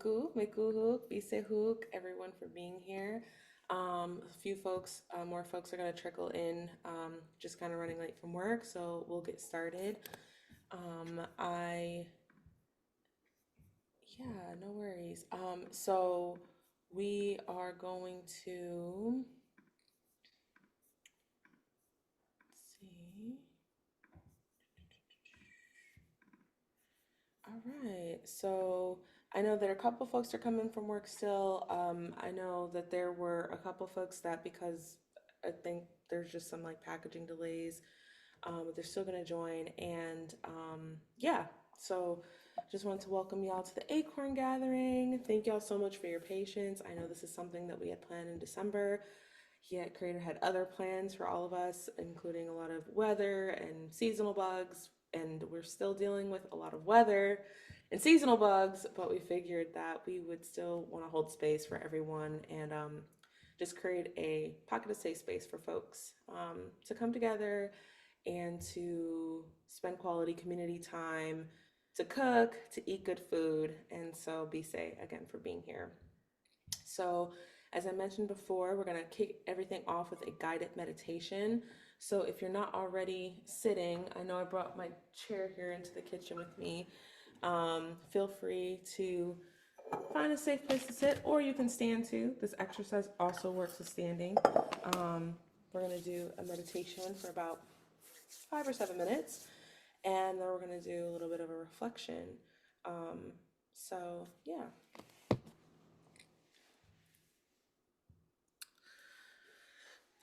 Miku Hook, Bise Hook, everyone for being here. A few folks, more folks are going to trickle in, just kind of running late from work, so we'll get started. I, yeah, no worries. So we are going to, let's see. All right. So I know that a couple folks are coming from work still. I know that there were a couple folks that because I think there's just some like packaging delays, they're still gonna join. And yeah, so just wanted to welcome y'all to the Acorn gathering. Thank y'all so much for your patience. I know this is something that we had planned in December. Yet Creator had other plans for all of us, including a lot of weather and seasonal bugs, and we're still dealing with a lot of weather and seasonal bugs, but we figured that we would still want to hold space for everyone and just create a pocket of safe space for folks to come together and to spend quality community time, to cook, to eat good food. And so be safe again for being here. So, as I mentioned before, we're going to kick everything off with a guided meditation. So, if you're not already sitting, I know I brought my chair here into the kitchen with me. Feel free to find a safe place to sit, or you can stand too. This exercise also works with standing. We're going to do a meditation for about 5 or 7 minutes, and then we're going to do a little bit of a reflection. Yeah.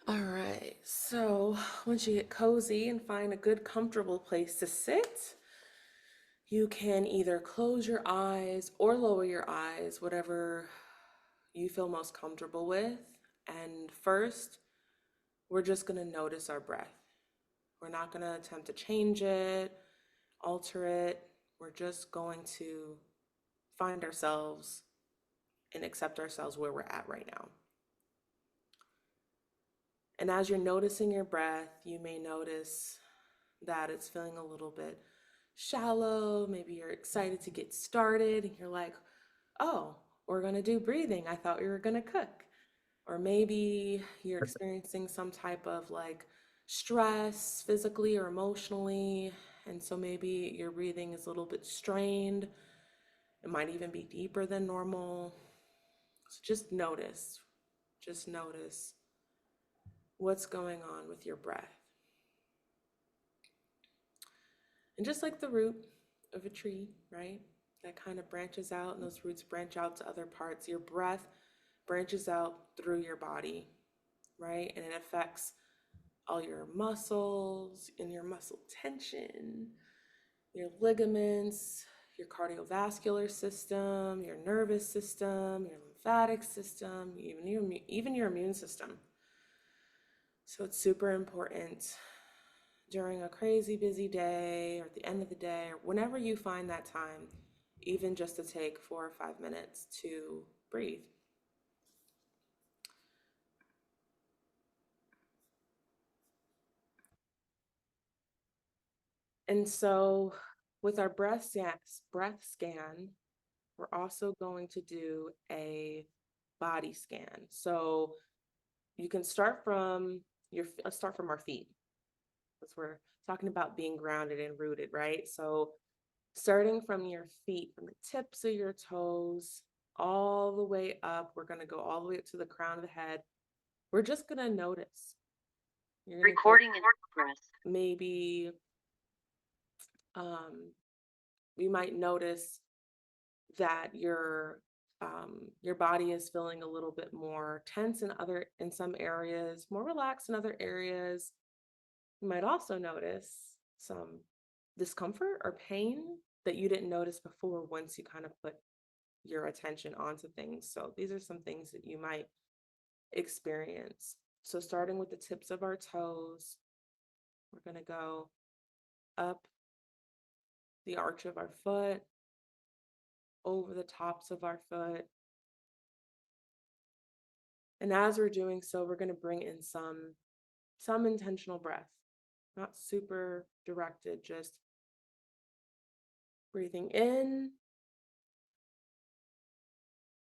All right, so once you get cozy and find a good, comfortable place to sit, you can either close your eyes or lower your eyes, whatever you feel most comfortable with. And first, we're just going to notice our breath. We're not going to attempt to change it, alter it. We're just going to find ourselves and accept ourselves where we're at right now. And as you're noticing your breath, you may notice that it's feeling a little bit shallow. Maybe you're excited to get started and you're like, oh, we're going to do breathing. I thought we were going to cook. Or maybe you're experiencing some type of like stress physically or emotionally. And so maybe your breathing is a little bit strained. It might even be deeper than normal. So just notice what's going on with your breath. And just like the root of a tree, right? That kind of branches out and those roots branch out to other parts. Your breath branches out through your body, right? And it affects all your muscles and your muscle tension, your ligaments, your cardiovascular system, your nervous system, your lymphatic system, even your immune system. So it's super important during a crazy busy day or at the end of the day or whenever you find that time, even just to take 4 or 5 minutes to breathe. And so with our breath scan, we're also going to do a body scan. So you can start from let's start from our feet. Because we're talking about being grounded and rooted, right? So starting from your feet, from the tips of your toes, all the way up, we're going to go all the way up to the crown of the head. We're just going to notice. You're going to recording in progress. Maybe you might notice that your body is feeling a little bit more tense in some areas, more relaxed in other areas. You might also notice some discomfort or pain that you didn't notice before once you kind of put your attention onto things. So these are some things that you might experience. So starting with the tips of our toes, we're going to go up the arch of our foot, over the tops of our foot. And as we're doing so, we're going to bring in some intentional breath, not super directed, just breathing in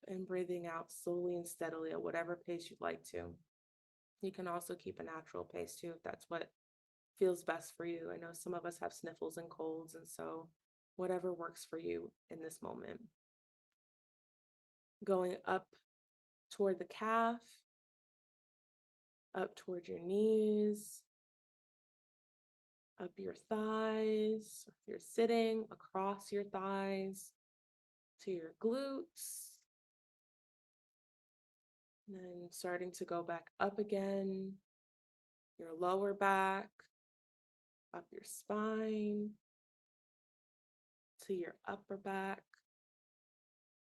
and breathing out slowly and steadily at whatever pace you'd like to. You can also keep a natural pace too if that's what feels best for you. I know some of us have sniffles and colds, and so whatever works for you in this moment. Going up toward the calf, up toward your knees, up your thighs. If you're sitting, across your thighs to your glutes. And then starting to go back up again, your lower back, up your spine, to your upper back.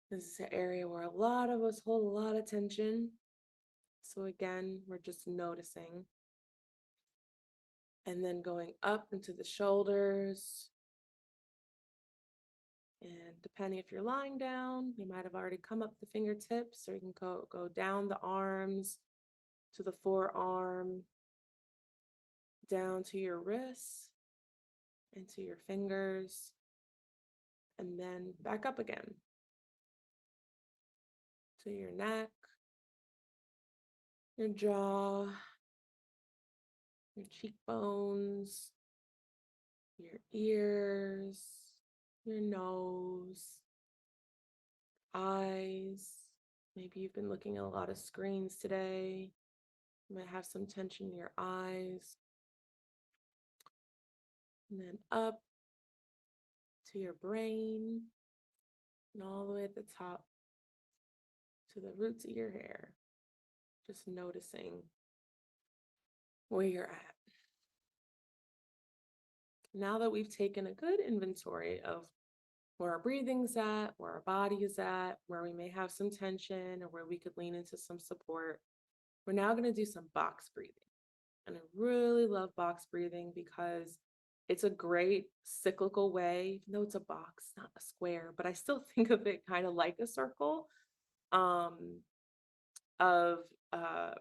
This is an area where a lot of us hold a lot of tension. So again, we're just noticing. And then going up into the shoulders. And depending if you're lying down, you might have already come up the fingertips, or you can go down the arms to the forearm, down to your wrists, into your fingers, and then back up again to your neck, your jaw, your cheekbones, your ears, your nose, eyes. Maybe you've been looking at a lot of screens today. You might have some tension in your eyes. And then up to your brain and all the way at the top to the roots of your hair. Just noticing where you're at. Now that we've taken a good inventory of where our breathing's at, where our body is at, where we may have some tension or where we could lean into some support, we're now going to do some box breathing. And I really love box breathing because it's a great cyclical way, even though it's a box, not a square, but I still think of it kind of like a circle, of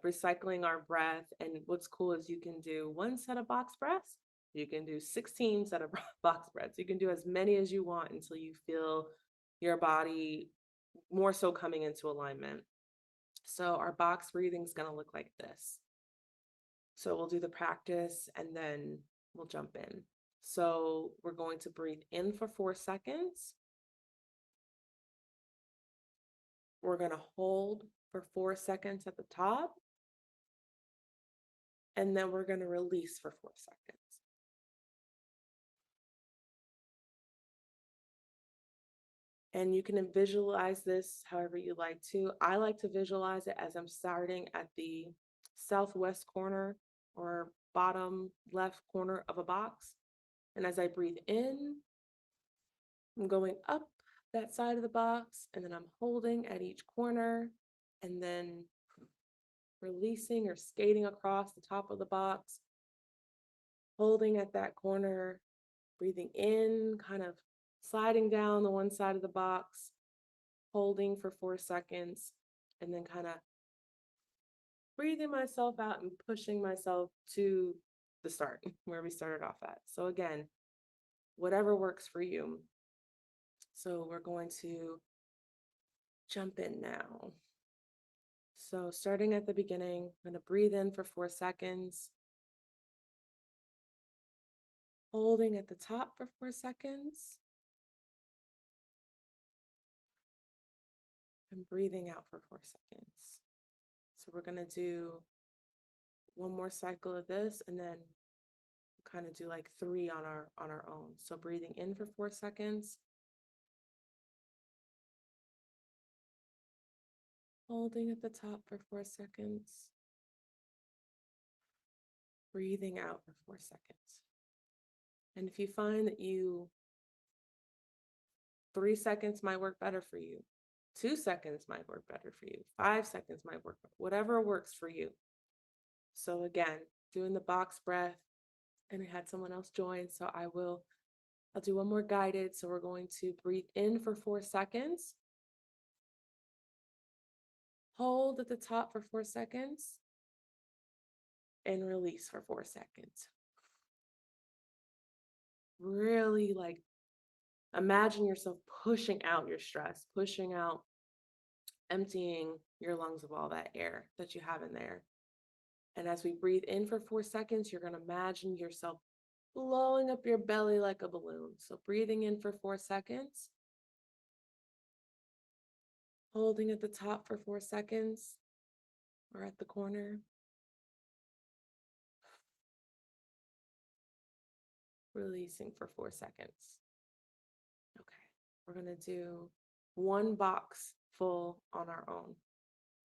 recycling our breath. And what's cool is you can do one set of box breaths, you can do 16 set of box breaths. You can do as many as you want until you feel your body more so coming into alignment. So our box breathing is going to look like this. So we'll do the practice and then we'll jump in. So we're going to breathe in for 4 seconds. We're going to hold for 4 seconds at the top. And then we're going to release for 4 seconds. And you can visualize this however you like to. I like to visualize it as I'm starting at the southwest corner or bottom left corner of a box. And as I breathe in, I'm going up that side of the box, and then I'm holding at each corner, and then releasing or skating across the top of the box, holding at that corner, breathing in, kind of sliding down the one side of the box, holding for 4 seconds, and then kind of breathing myself out and pushing myself to the start where we started off at. So again, whatever works for you. So we're going to jump in now. So starting at the beginning, I'm going to breathe in for 4 seconds, holding at the top for 4 seconds, and breathing out for 4 seconds. So we're going to do one more cycle of this and then kind of do like 3 on our own. So breathing in for 4 seconds, holding at the top for 4 seconds, breathing out for 4 seconds. And if you find that 3 seconds might work better for you, 2 seconds might work better for you, 5 seconds might work, whatever works for you. So again, doing the box breath, and I had someone else join, so I'll do one more guided. So we're going to breathe in for 4 seconds, hold at the top for 4 seconds, and release for 4 seconds. Really like imagine yourself pushing out your stress, pushing out emptying your lungs of all that air that you have in there. And as we breathe in for 4 seconds, you're going to imagine yourself blowing up your belly like a balloon. So breathing in for 4 seconds, holding at the top for 4 seconds or at the corner, releasing for 4 seconds. Okay, we're going to do one box full on our own.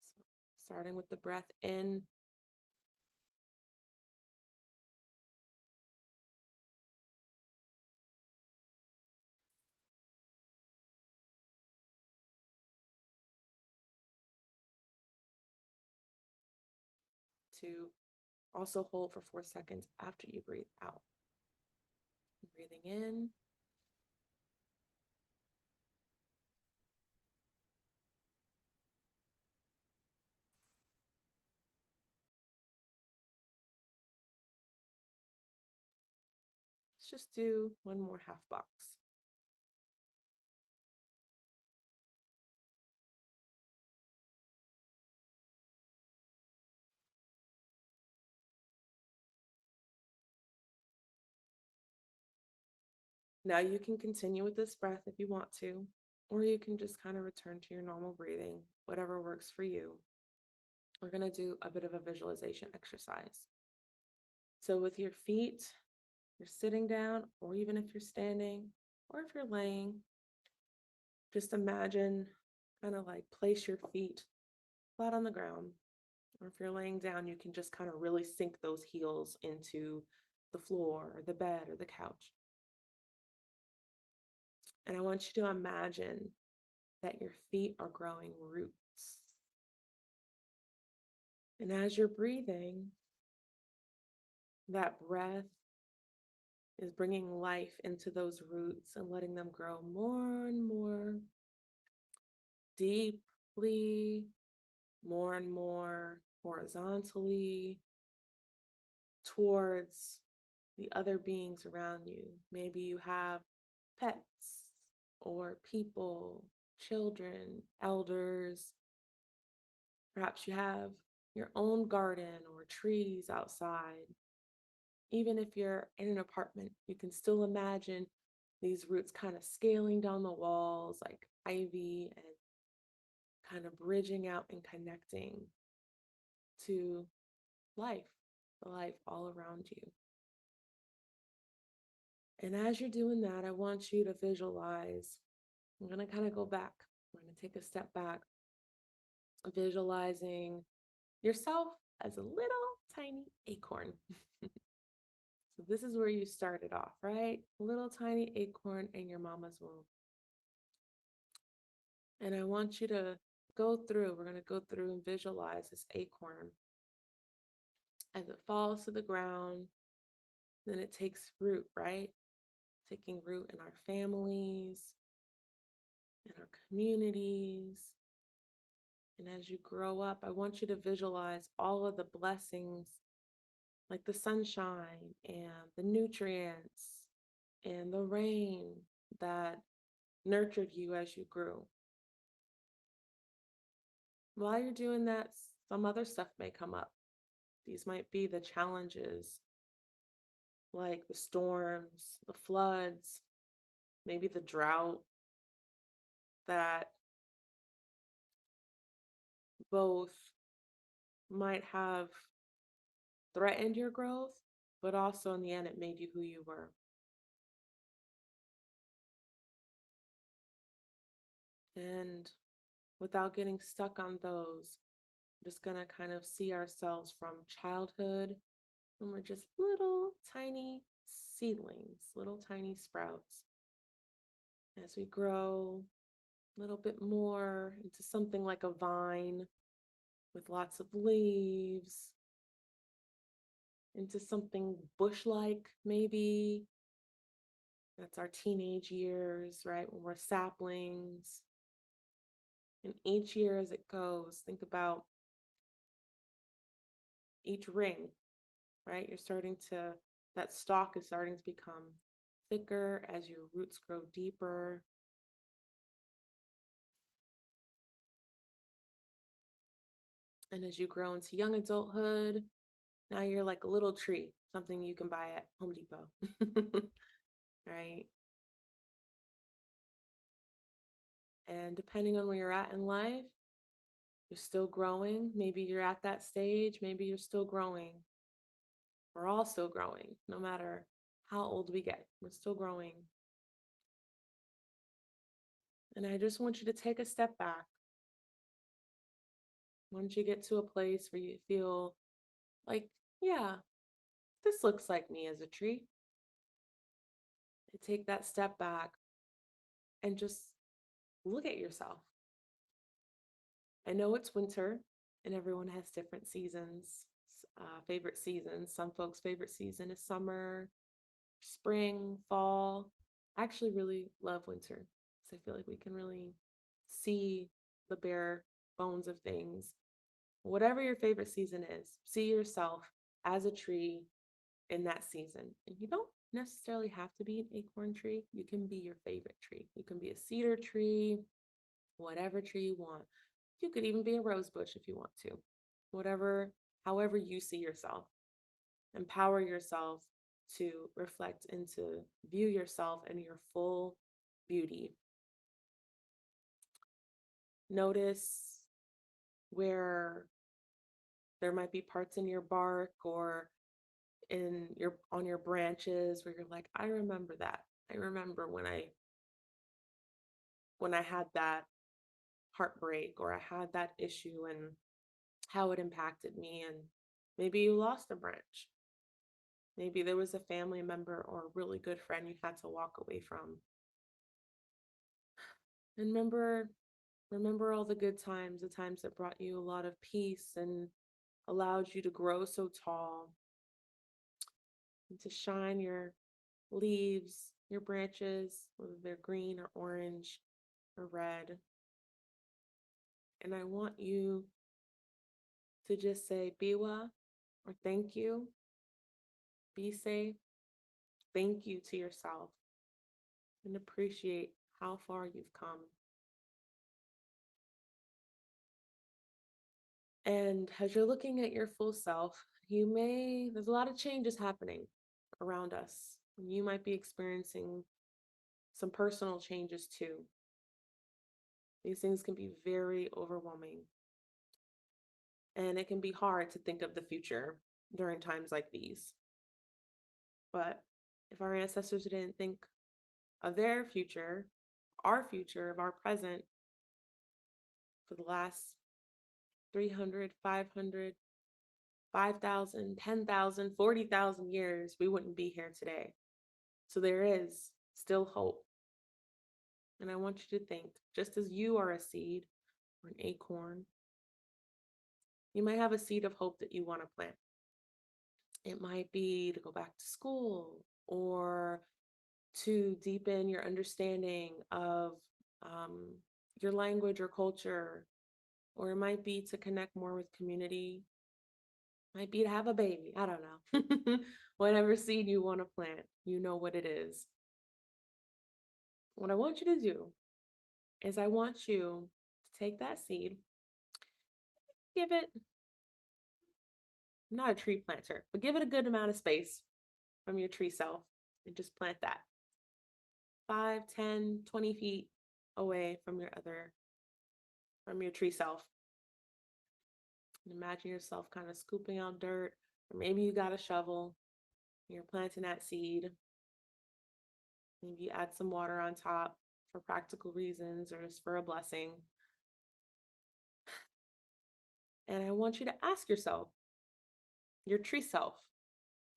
So starting with the breath in. 2, also hold for 4 seconds after you breathe out. Breathing in. Let's just do one more half box. Now you can continue with this breath if you want to, or you can just kind of return to your normal breathing, whatever works for you. We're going to do a bit of a visualization exercise. So with your feet, you're sitting down, or even if you're standing, or if you're laying, just imagine, kind of like place your feet flat on the ground. Or if you're laying down, you can just kind of really sink those heels into the floor or the bed or the couch. And I want you to imagine that your feet are growing roots. And as you're breathing, that breath is bringing life into those roots and letting them grow more and more deeply, more and more horizontally towards the other beings around you. Maybe you have pets or people, children, elders. Perhaps you have your own garden or trees outside. Even if you're in an apartment, you can still imagine these roots kind of scaling down the walls like ivy and kind of bridging out and connecting to life, the life all around you. And as you're doing that, I want you to visualize. I'm going to kind of go back. I'm going to take a step back, visualizing yourself as a little tiny acorn. So this is where you started off, right? Little tiny acorn in your mama's womb. And I want you to we're going to go through and visualize this acorn as it falls to the ground. Then it takes root, right? Taking root in our families, in our communities. And as you grow up, I want you to visualize all of the blessings like the sunshine and the nutrients and the rain that nurtured you as you grew. While you're doing that, some other stuff may come up. These might be the challenges like the storms, the floods, maybe the drought that both might have threatened your growth, but also in the end, it made you who you were. And without getting stuck on those, I'm just going to kind of see ourselves from childhood when we're just little tiny seedlings, little tiny sprouts. As we grow a little bit more into something like a vine with lots of leaves, into something bush-like maybe. That's our teenage years, right? When we're saplings. And each year as it goes, think about each ring, right? That stalk is starting to become thicker as your roots grow deeper. And as you grow into young adulthood, now you're like a little tree, something you can buy at Home Depot. Right? And depending on where you're at in life, you're still growing. Maybe you're at that stage, maybe you're still growing. We're all still growing, no matter how old we get. We're still growing. And I just want you to take a step back. Once you get to a place where you feel like, yeah, this looks like me as a tree, to take that step back and just look at yourself. I know it's winter and everyone has different seasons, favorite seasons. Some folks' favorite season is summer, spring, fall. I actually really love winter because I feel like we can really see the bare bones of things. Whatever your favorite season is, see yourself as a tree in that season. And you don't necessarily have to be an acorn tree. You can be your favorite tree. You can be a cedar tree, whatever tree you want. You could even be a rose bush if you want to. Whatever, however you see yourself. Empower yourself to reflect and to view yourself in your full beauty. Notice where there might be parts in your bark or in your on your branches where you're like, I remember that. I remember when I had that heartbreak or I had that issue and how it impacted me. And maybe you lost a branch. Maybe there was a family member or a really good friend you had to walk away from. And remember all the good times, the times that brought you a lot of peace and allowed you to grow so tall and to shine your leaves, your branches, whether they're green or orange or red. And I want you to just say biwa or thank you, be safe, thank you to yourself, and appreciate how far you've come. And as you're looking at your full self, there's a lot of changes happening around us. You might be experiencing some personal changes too. These things can be very overwhelming. And it can be hard to think of the future during times like these. But if our ancestors didn't think of their future, of our present, for the last 300, 500, 5,000, 10,000, 40,000 years, we wouldn't be here today. So there is still hope. And I want you to think, just as you are a seed or an acorn, you might have a seed of hope that you want to plant. It might be to go back to school or to deepen your understanding of your language or culture, or it might be to connect more with community, might be to have a baby. I don't know. Whatever seed you want to plant, you know what it is. What I want you to do is I want you to take that seed, give it, I'm not a tree planter, but give it a good amount of space from your tree self and just plant that 5, 10, 20 feet away from your tree self. And imagine yourself kind of scooping out dirt, or maybe you got a shovel, and you're planting that seed. Maybe you add some water on top for practical reasons or just for a blessing. And I want you to ask yourself, your tree self,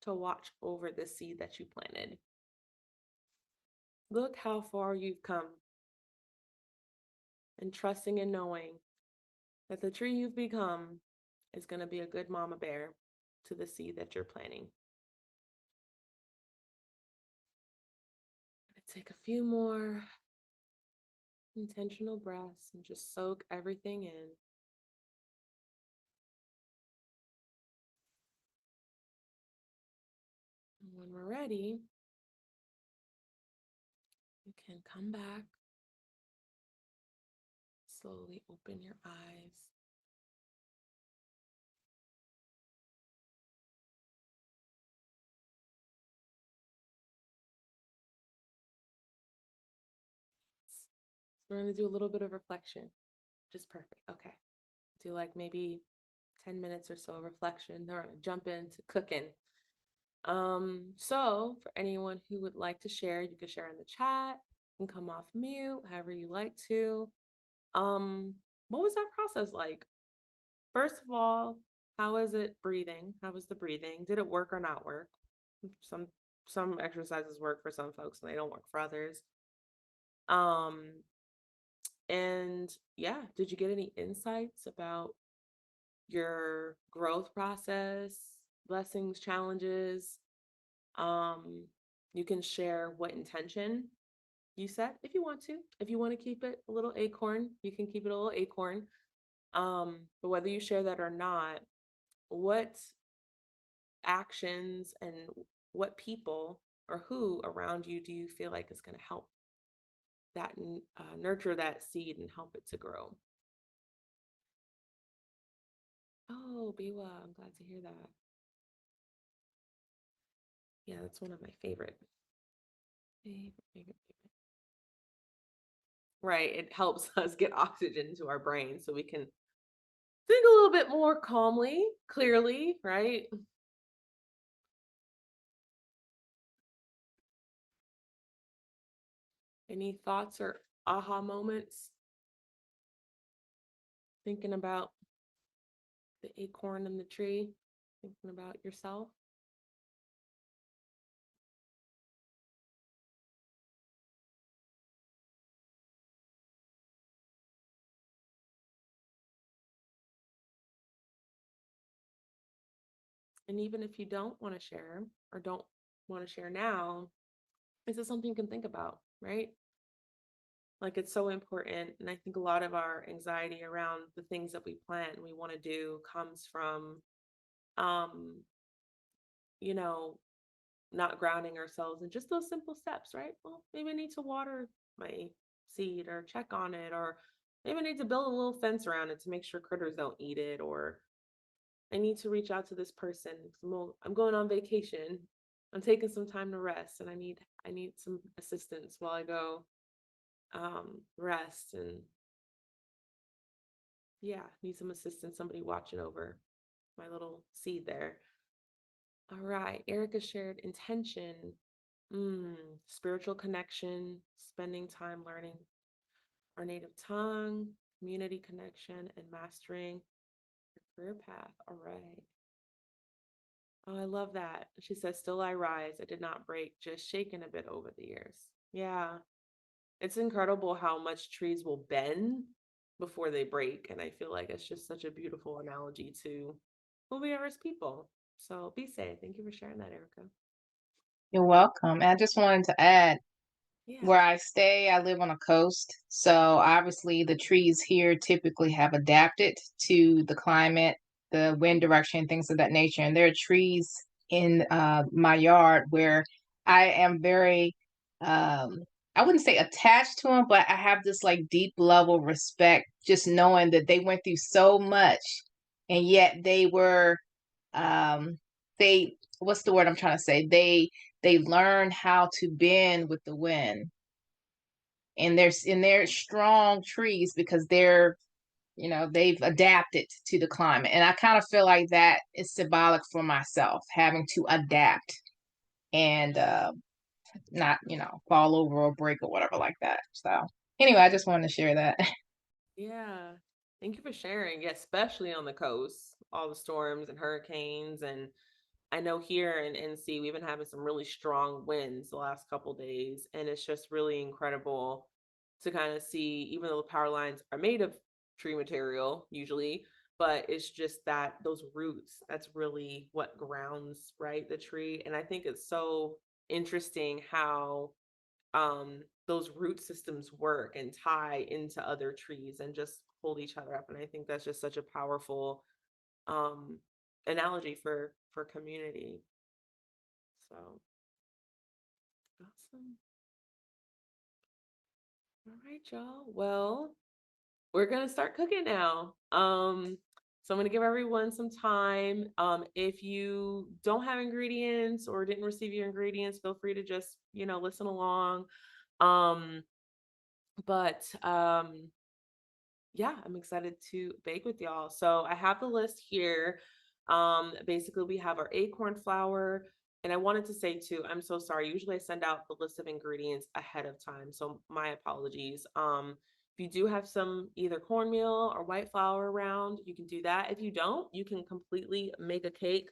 to watch over the seed that you planted. Look how far you've come, and trusting and knowing that the tree you've become is going to be a good mama bear to the seed that you're planting. Take a few more intentional breaths and just soak everything in. And when we're ready, you can come back, slowly open your eyes. We're gonna do a little bit of reflection. Just perfect. Okay. Do like maybe 10 minutes or so of reflection. Then we're gonna jump into cooking. So for anyone who would like to share, you can share in the chat and come off mute, however you like to. Um, what was that process like? First of all, how is it breathing? How was the breathing? Did it work or not work? Some some exercises work for some folks and they don't work for others. Um, and yeah, did you get any insights about your growth process, blessings, challenges? Um, you can share what intention you set if you want to. If you want to keep it a little acorn, you can keep it a little acorn. But whether you share that or not, what actions and what people or who around you do you feel like is going to help that nurture that seed and help it to grow? Oh, Biwa, I'm glad to hear that. Yeah, that's one of my favorite. Right. It helps us get oxygen to our brain so we can think a little bit more calmly, clearly, right? Any thoughts or aha moments thinking about the acorn and the tree, thinking about yourself? And even if you don't want to share or don't want to share now, this is something you can think about, right? Like it's so important. And I think a lot of our anxiety around the things that we plan and we want to do comes from, um, you know, not grounding ourselves in just those simple steps, right? Well, maybe I need to water my seed or check on it, or maybe I need to build a little fence around it to make sure critters don't eat it, or I need to reach out to this person. I'm going on vacation. I'm taking some time to rest, and I need some assistance while I go rest, and yeah, need some assistance. Somebody watching over my little seed there. All right, Erica shared intention, spiritual connection, spending time learning our native tongue, community connection, and mastering your career path. All right. Oh, I love that. She says, still I rise. I did not break, just shaken a bit over the years. Yeah. It's incredible how much trees will bend before they break. And I feel like it's just such a beautiful analogy to who we are as people. So be safe. Thank you for sharing that, Erica. You're welcome. And I just wanted to add, Yeah. where I stay, I live on a coast. So obviously the trees here typically have adapted to the climate, the wind direction, things of that nature. And there are trees in my yard where I am very, um, I wouldn't say attached to them, but I have this like deep level respect, just knowing that they went through so much and yet um, they, what's the word I'm trying to say? They learn how to bend with the wind, and they're strong trees because they've adapted to the climate. And I kind of feel like that is symbolic for myself, having to adapt and not fall over or break or whatever like that. So anyway, I just wanted to share that. Yeah. Thank you for sharing. Yeah, especially on the coast, all the storms and hurricanes. And I know here in NC, we've been having some really strong winds the last couple days. And it's just really incredible to kind of see, even though the power lines are made of tree material usually, but it's just that those roots, that's really what grounds, right, the tree. And I think it's so interesting how those root systems work and tie into other trees and just hold each other up. And I think that's just such a powerful um analogy for community. So awesome. All right, y'all. Well, we're gonna start cooking now. So I'm gonna give everyone some time. If you don't have ingredients or didn't receive your ingredients, feel free to just, listen along. Um, But yeah, I'm excited to bake with y'all. So I have the list here. Basically, we have our acorn flour. And I wanted to say too, I'm so sorry. Usually I send out the list of ingredients ahead of time. So my apologies. If you do have some either cornmeal or white flour around, you can do that. If you don't, you can completely make a cake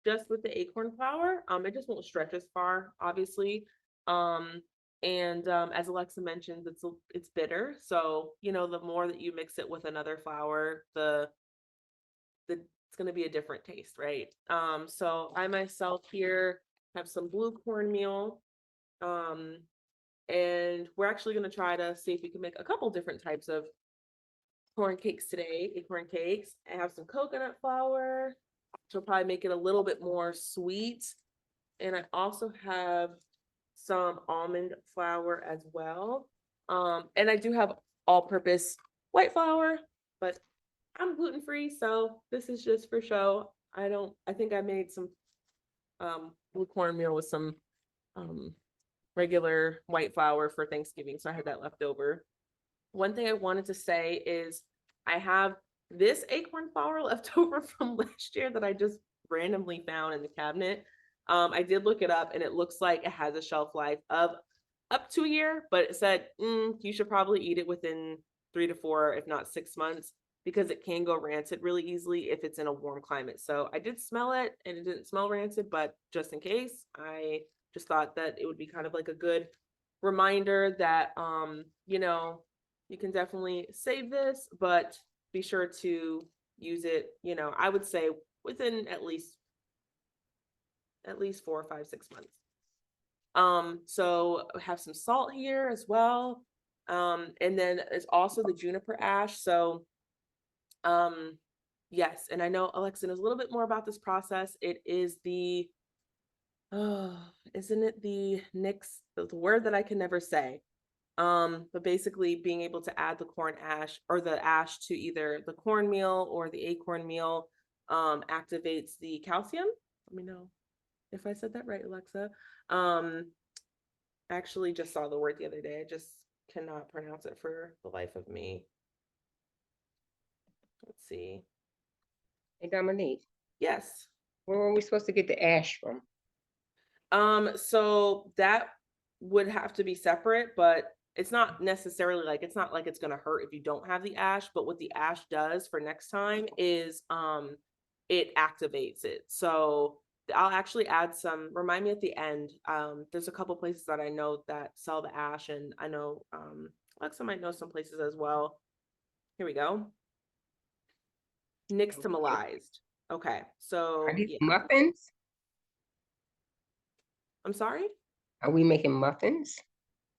just with the acorn flour. It just won't stretch as far, obviously. Um, and as Alexa mentioned, it's bitter. So the more that you mix it with another flour, the it's going to be a different taste, right? So I myself here have some blue cornmeal. Um, and we're actually going to try to see if we can make a couple different types of corn cakes today, acorn cakes. I have some coconut flour, which will probably make it a little bit more sweet. And I also have some almond flour as well. And I do have all-purpose white flour, but I'm gluten-free, so this is just for show. I think I made some blue cornmeal with some um regular white flour for Thanksgiving, so I had that left over. One thing I wanted to say is I have this acorn flour left over from last year that I just randomly found in the cabinet. I did look it up and it looks like it has a shelf life of up to a year, but it said you should probably eat it within 3 to 4, if not 6 months, because it can go rancid really easily if it's in a warm climate. So I did smell it and it didn't smell rancid, but just in case, I just thought that it would be kind of like a good reminder that you can definitely save this, but be sure to use it, I would say within at least 4, 5, 6 months. So I have some salt here as well. And then there's also the juniper ash. So yes, and I know Alexa knows a little bit more about this process. It is isn't it the nix, the word that I can never say. But basically being able to add the corn ash or the ash to either the cornmeal or the acorn meal activates the calcium. Let me know if I said that right, Alexa. I actually just saw the word the other day. I just cannot pronounce it for the life of me. Let's see. Hey, Dominique, Yes. where were we supposed to get the ash from? So that would have to be separate, but it's not necessarily like it's gonna hurt if you don't have the ash, but what the ash does for next time is it activates it. So I'll actually add some, remind me at the end. There's a couple places that I know that sell the ash, and I know Alexa might know some places as well. Here we go. Nixtamalized. Okay, Are so these yeah. muffins? I'm sorry? Are we making muffins?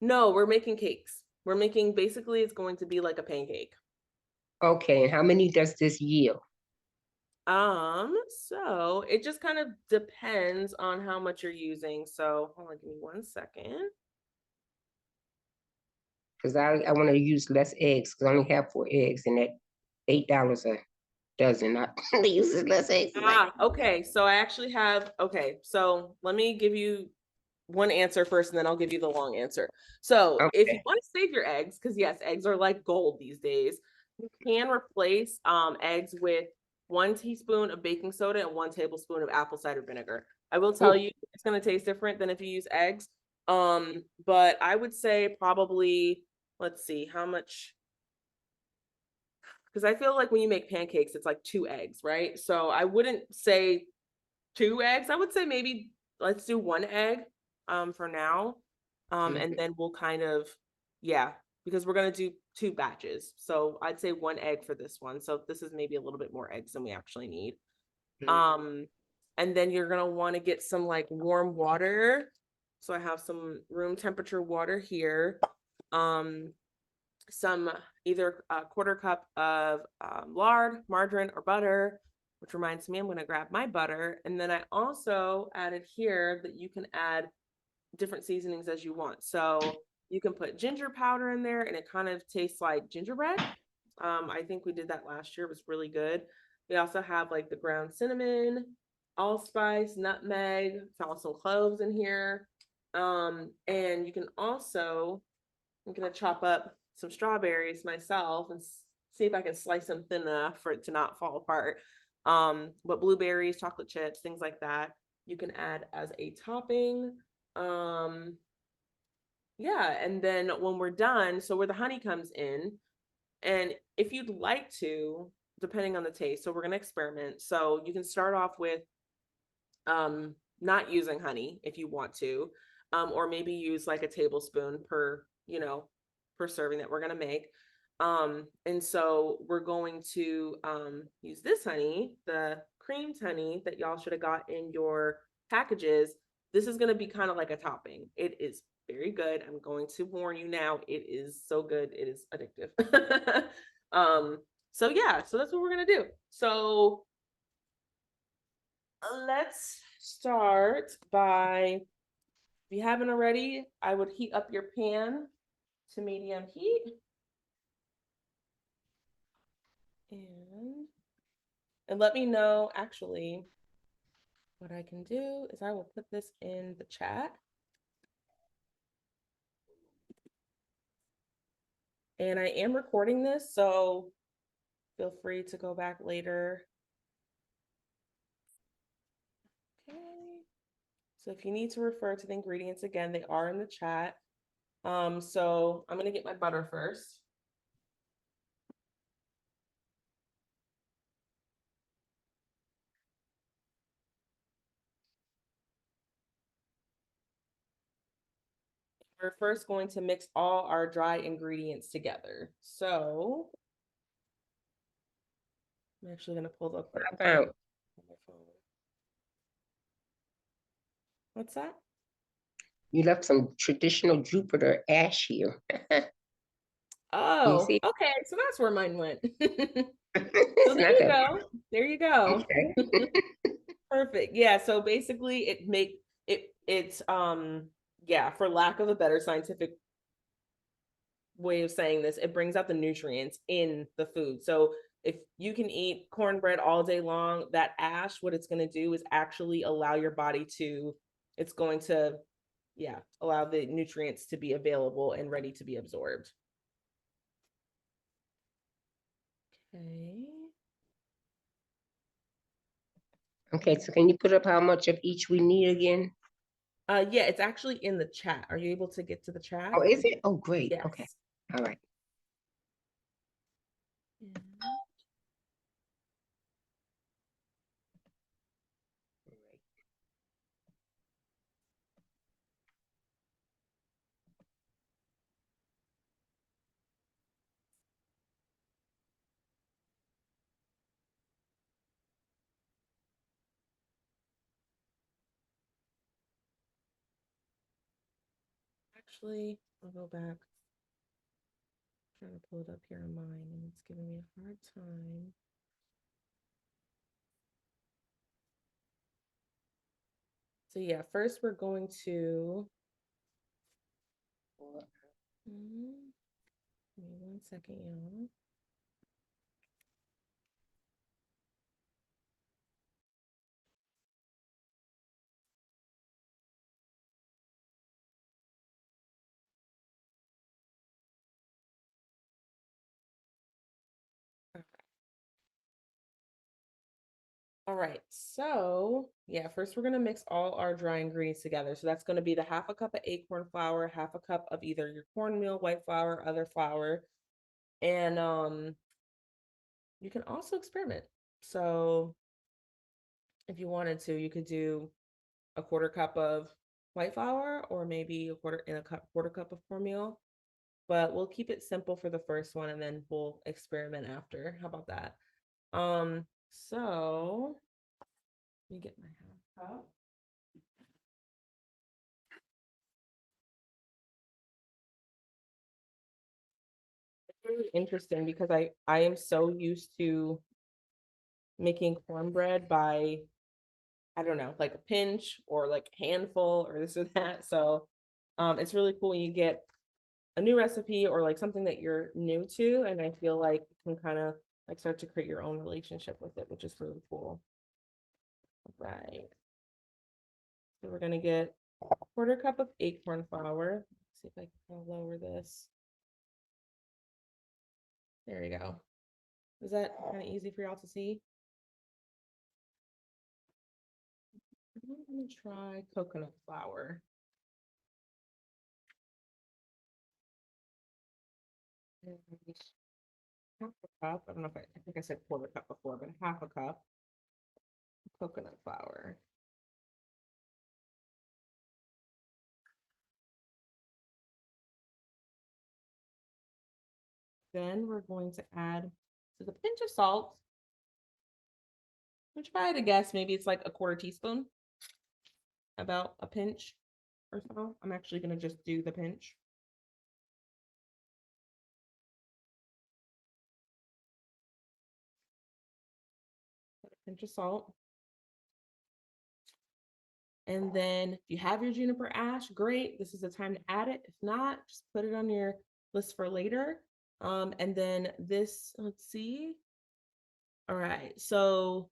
No, we're making cakes. We're making, basically it's going to be like a pancake. Okay, and how many does this yield? So it just kind of depends on how much you're using. So hold on, give me 1 second. Because I want to use less eggs because I only have 4 eggs and that $8 a dozen. I only uses less eggs. Okay. So I actually have, okay, so let me give you one answer first and then I'll give you the long answer. So if you Okay. want to save your eggs, because yes, eggs are like gold these days, you can replace eggs with 1 teaspoon of baking soda and 1 tablespoon of apple cider vinegar. I will tell Ooh, you it's going to taste different than if you use eggs. But I would say probably, let's see how much, because I feel like when you make pancakes, it's like 2 eggs, right? So I wouldn't say 2 eggs. I would say maybe let's do 1 egg for now. And mhm, then we'll kind of, yeah, because we're gonna do 2 batches. So I'd say 1 egg for this one. So this is maybe a little bit more eggs than we actually need. mhm. Um, and then you're gonna want to get some like warm water. So I have some room temperature water here. Um, some either a 1/4 cup of lard, margarine, or butter, which reminds me, I'm going to grab my butter. And then I also added here that you can add different seasonings as you want. So you can put ginger powder in there and it kind of tastes like gingerbread. I think we did that last year. It was really good. We also have like the ground cinnamon, allspice, nutmeg, found some cloves in here. And you can also, I'm going to chop up some strawberries myself and see if I can slice them thin enough for it to not fall apart. But blueberries, chocolate chips, things like that, you can add as a topping. Yeah, and then when we're done, so where the honey comes in, and if you'd like to, depending on the taste, so we're gonna experiment. So you can start off with not using honey if you want to, or maybe use like a tablespoon per, per serving that we're gonna make. And so we're going to use this honey, the creamed honey that y'all should have got in your packages. This is gonna be kind of like a topping. It is very good. I'm going to warn you now. It is so good. It is addictive. So yeah, so that's what we're gonna do. So let's start by, if you haven't already, I would heat up your pan to medium heat. And let me know, actually, what I can do is I will put this in the chat. And I am recording this, so feel free to go back later. Okay. So if you need to refer to the ingredients again, they are in the chat. So I'm gonna get my butter first. We're first going to mix all our dry ingredients together. So I'm actually going to pull up What I found, on my phone. What's that? you left some traditional Jupiter ash here. You Oh, see? okay. So that's where mine went. So It's there not you that. go. There you go. Okay. Perfect. Yeah. So basically it's yeah, for lack of a better scientific way of saying this, it brings out the nutrients in the food. So if you can eat cornbread all day long, that ash, what it's going to do is actually allow your body to, it's going to, yeah, allow the nutrients to be available and ready to be absorbed. Okay. Okay, so can you put up how much of each we need again? Yeah, it's actually in the chat. Are you able to get to the chat? Oh, is it? Oh, great. Yes. Okay. All right. Actually, I'll go back. I'm trying to pull it up here on mine and it's giving me a hard time. So yeah, first we're going to, give me 1 second, y'all. All right, so yeah, first we're gonna mix all our dry ingredients together. So that's gonna be the half a cup of acorn flour, half a cup of either your cornmeal, white flour, other flour, and you can also experiment. So if you wanted to, you could do a quarter cup of white flour or maybe quarter cup of cornmeal. But we'll keep it simple for the first one and then we'll experiment after. How about that? So let me get my half cup. It's really interesting because I am so used to making cornbread by, I don't know, like a pinch or like a handful or this or that. So it's really cool when you get a new recipe or like something that you're new to, and I feel like you can kind of like start to create your own relationship with it, which is really cool. Right. So we're gonna get a quarter cup of acorn flour. Let's see if I can lower this. There we go. Is that kind of easy for y'all to see? I'm gonna try coconut flour. And half a cup. I don't know if I think I said quarter cup before, but half a cup coconut flour. Then we're going to add just a pinch of salt, which if I had to guess, maybe it's like a quarter teaspoon, about a pinch or so. I'm actually going to just do the pinch. A pinch of salt. And then if you have your juniper ash, great. This is the time to add it. If not, just put it on your list for later. And then this, let's see. All right. So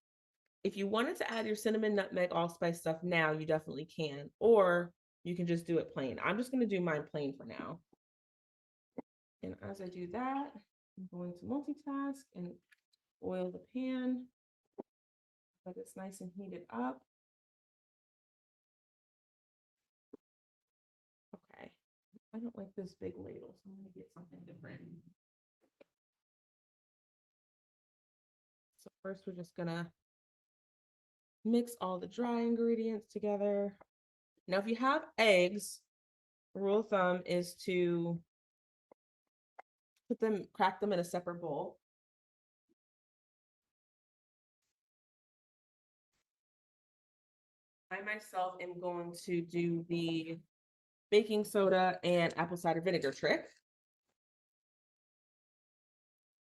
if you wanted to add your cinnamon, nutmeg, allspice stuff now, you definitely can. Or you can just do it plain. I'm just going to do mine plain for now. And as I do that, I'm going to multitask and oil the pan. Let it's nice and heated up. Okay. I don't like this big ladle, so I'm going to get something different. So first we're just going to mix all the dry ingredients together. Now, if you have eggs, the rule of thumb is to crack them in a separate bowl. I myself am going to do the baking soda and apple cider vinegar trick.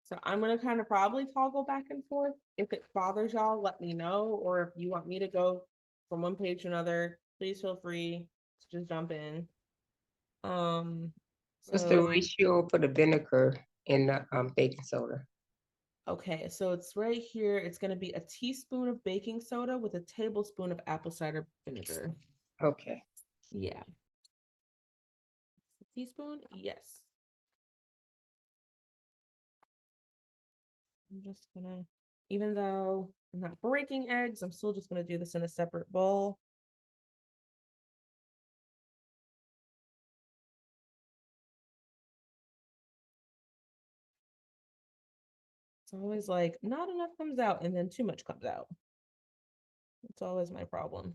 So I'm going to kind of probably toggle back and forth. If it bothers y'all, let me know. Or if you want me to go from one page to another, please feel free to just jump in. What's the ratio for the vinegar and the baking soda? Okay, so it's right here. It's going to be a teaspoon of baking soda with a tablespoon of apple cider vinegar. Okay. Yeah. A teaspoon? Yes. I'm just gonna, even though I'm not breaking eggs, I'm still just gonna do this in a separate bowl. It's always like not enough comes out and then too much comes out. It's always my problem.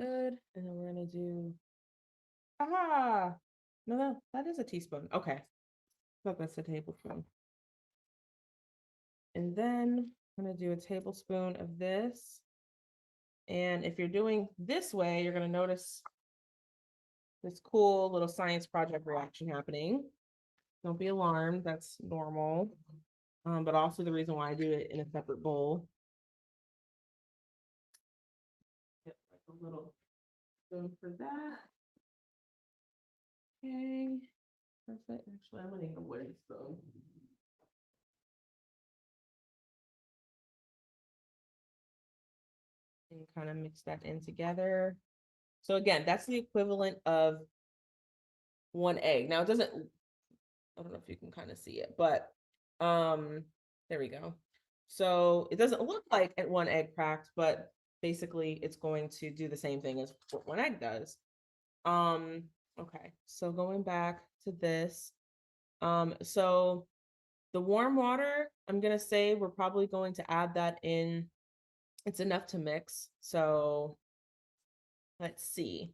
Good. And then we're gonna do, aha, no, that is a teaspoon. Okay. I thought that's a tablespoon. And then I'm gonna do a tablespoon of this. And if you're doing this way, you're gonna notice this cool little science project reaction happening. Don't be alarmed, that's normal. But also the reason why I do it in a separate bowl. Get like a little spoon for that. Okay, perfect. Actually, I'm gonna need a wooden spoon. And kind of mix that in together. So again, that's the equivalent of one egg. Now it doesn't, I don't know if you can kind of see it, but there we go. So it doesn't look like one egg cracked, but basically it's going to do the same thing as what one egg does. Okay, so going back to this, so the warm water, I'm gonna say we're probably going to add that in. It's enough to mix. So let's see.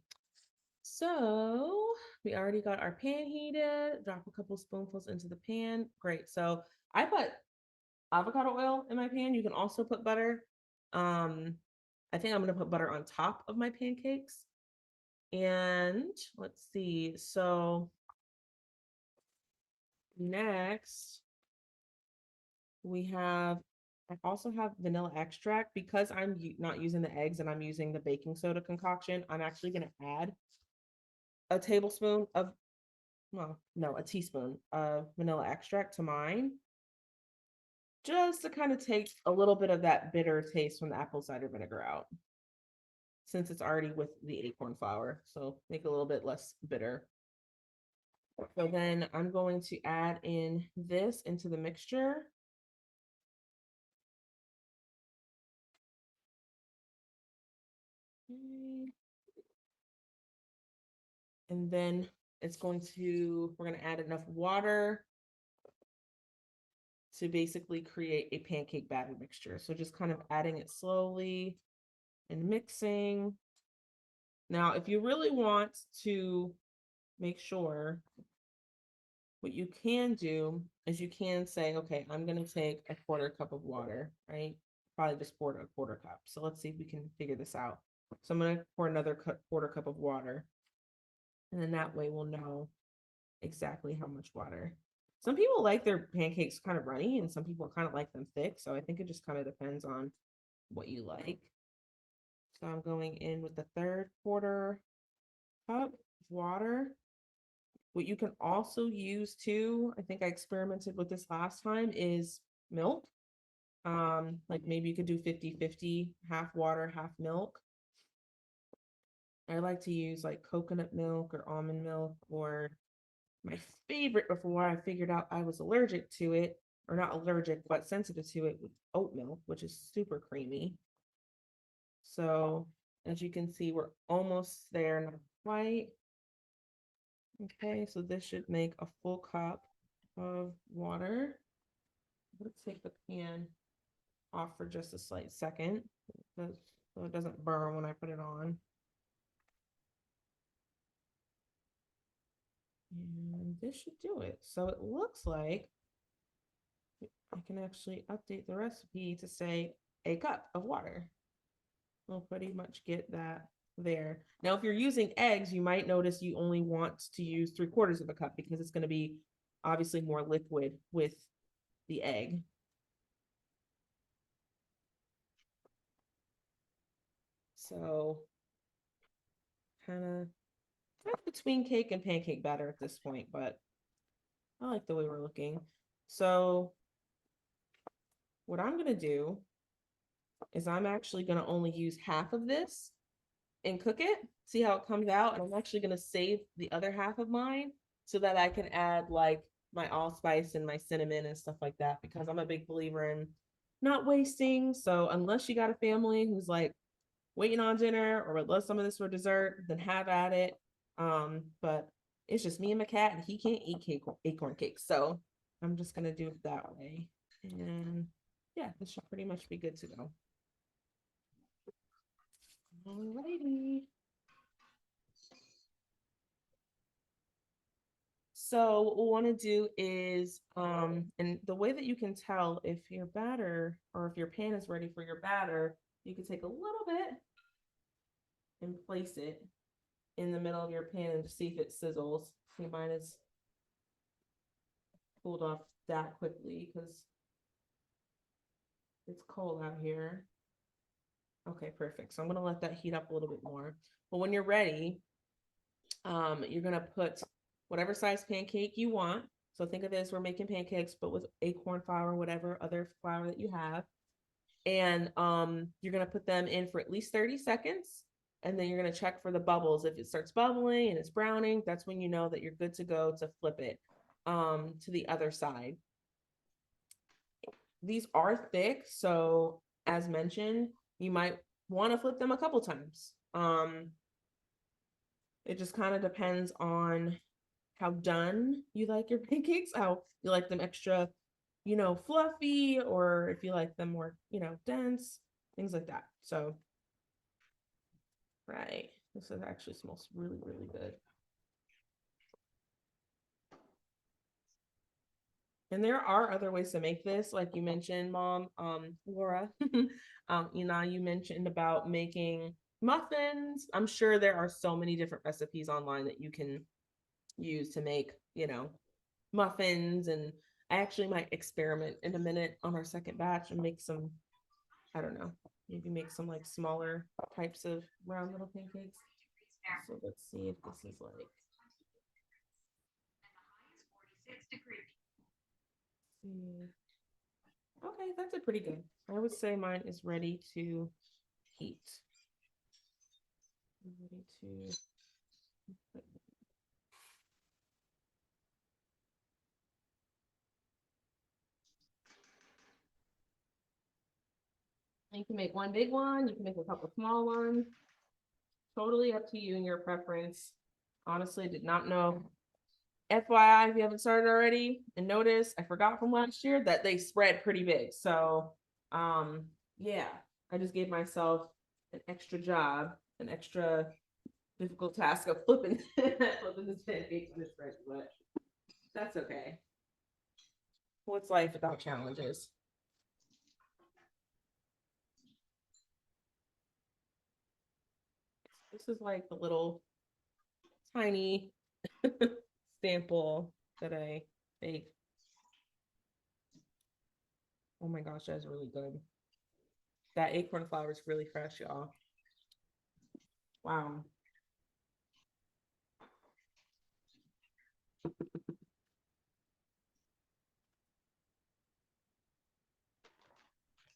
So we already got our pan heated. Drop a couple spoonfuls into the pan. Great. So I put avocado oil in my pan. You can also put butter. I think I'm gonna put butter on top of my pancakes. And let's see. So next I also have vanilla extract because I'm not using the eggs and I'm using the baking soda concoction. I'm actually going to add a tablespoon of well, no, a teaspoon of vanilla extract to mine, just to kind of take a little bit of that bitter taste from the apple cider vinegar out, since it's already with the acorn flour. So make it a little bit less bitter. So then I'm going to add in this into the mixture. Okay. And then we're going to add enough water to basically create a pancake batter mixture. So just kind of adding it slowly and mixing. Now, if you really want to make sure, what you can do is you can say, okay, I'm going to take a quarter cup of water, right? Probably just pour a quarter cup. So let's see if we can figure this out. So I'm going to pour another quarter cup of water. And then that way we'll know exactly how much water. Some people like their pancakes kind of runny and some people kind of like them thick. So I think it just kind of depends on what you like. So I'm going in with the third quarter cup of water. What you can also use too, I think I experimented with this last time, is milk. Like maybe you could do 50-50, half water, half milk. I like to use like coconut milk or almond milk, or my favorite before I figured out I was allergic to it, or not allergic, but sensitive to it, with oat milk, which is super creamy. So as you can see, we're almost there, not quite. Okay, so this should make a full cup of water. Let's take the pan off for just a slight second, so it doesn't burn when I put it on. And this should do it. So it looks like I can actually update the recipe to say a cup of water. We'll pretty much get that there. Now, if you're using eggs, you might notice you only want to use 3/4 of a cup because it's going to be obviously more liquid with the egg. So kind of between cake and pancake batter at this point, but I like the way we're looking. So what I'm going to do is I'm actually going to only use half of this and cook it, see how it comes out. And I'm actually going to save the other half of mine so that I can add like my allspice and my cinnamon and stuff like that, because I'm a big believer in not wasting. So unless you got a family who's like waiting on dinner or would love some of this for dessert, then have at it. But it's just me and my cat, and he can't eat acorn cake. So I'm just going to do it that way. And yeah, this should pretty much be good to go. Alrighty. So what we'll want to do is, and the way that you can tell if your batter or if your pan is ready for your batter, you can take a little bit and place it in the middle of your pan and just see if it sizzles. See, mine is cooled off that quickly because it's cold out here. Okay, perfect. So I'm gonna let that heat up a little bit more. But when you're ready, you're gonna put whatever size pancake you want. So think of it as we're making pancakes, but with acorn flour, whatever other flour that you have. And you're gonna put them in for at least 30 seconds. And then you're gonna check for the bubbles. If it starts bubbling and it's browning, that's when you know that you're good to go to flip it to the other side. These are thick, so as mentioned, you might want to flip them a couple times. It just kind of depends on how done you like your pancakes, how you like them extra, fluffy, or if you like them more, dense, things like that. So, right. This is actually smells really, really good. And there are other ways to make this, like you mentioned, Mom, Laura. You mentioned about making muffins. I'm sure there are so many different recipes online that you can use to make, muffins. And I actually might experiment in a minute on our second batch and make some, I don't know, maybe make some like smaller types of round little pancakes. So let's see if this is like Okay, that's a pretty good. I would say mine is ready to heat. Ready to. You can make one big one. You can make a couple small ones. Totally up to you and your preference. Honestly, did not know. FYI, if you haven't started already, and notice I forgot from last year that they spread pretty big. So, yeah, I just gave myself an extra job, an extra difficult task of flipping flipping this pancake on this spread, but that's okay. What's life without challenges? This is like the little tiny sample that I baked. Oh my gosh, that's really good. That acorn flour is really fresh, y'all. Wow.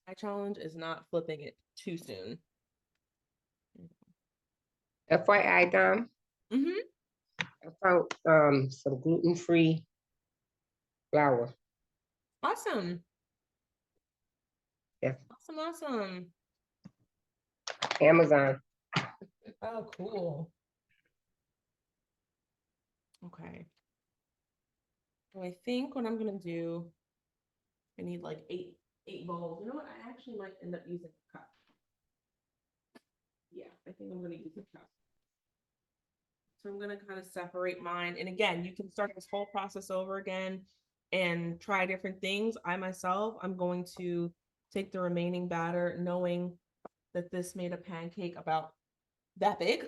My challenge is not flipping it too soon. FYI, Dom, Mm-hmm. I found some gluten-free flour. Awesome. Yeah, Awesome. Amazon. Oh, cool. Okay. So I think what I'm gonna do, I need like eight bowls. You know what? I actually might end up using a cup. Yeah, I think I'm gonna use a cup. So I'm gonna kind of separate mine. And again, you can start this whole process over again and try different things. I myself, I'm going to take the remaining batter, knowing that this made a pancake about that big.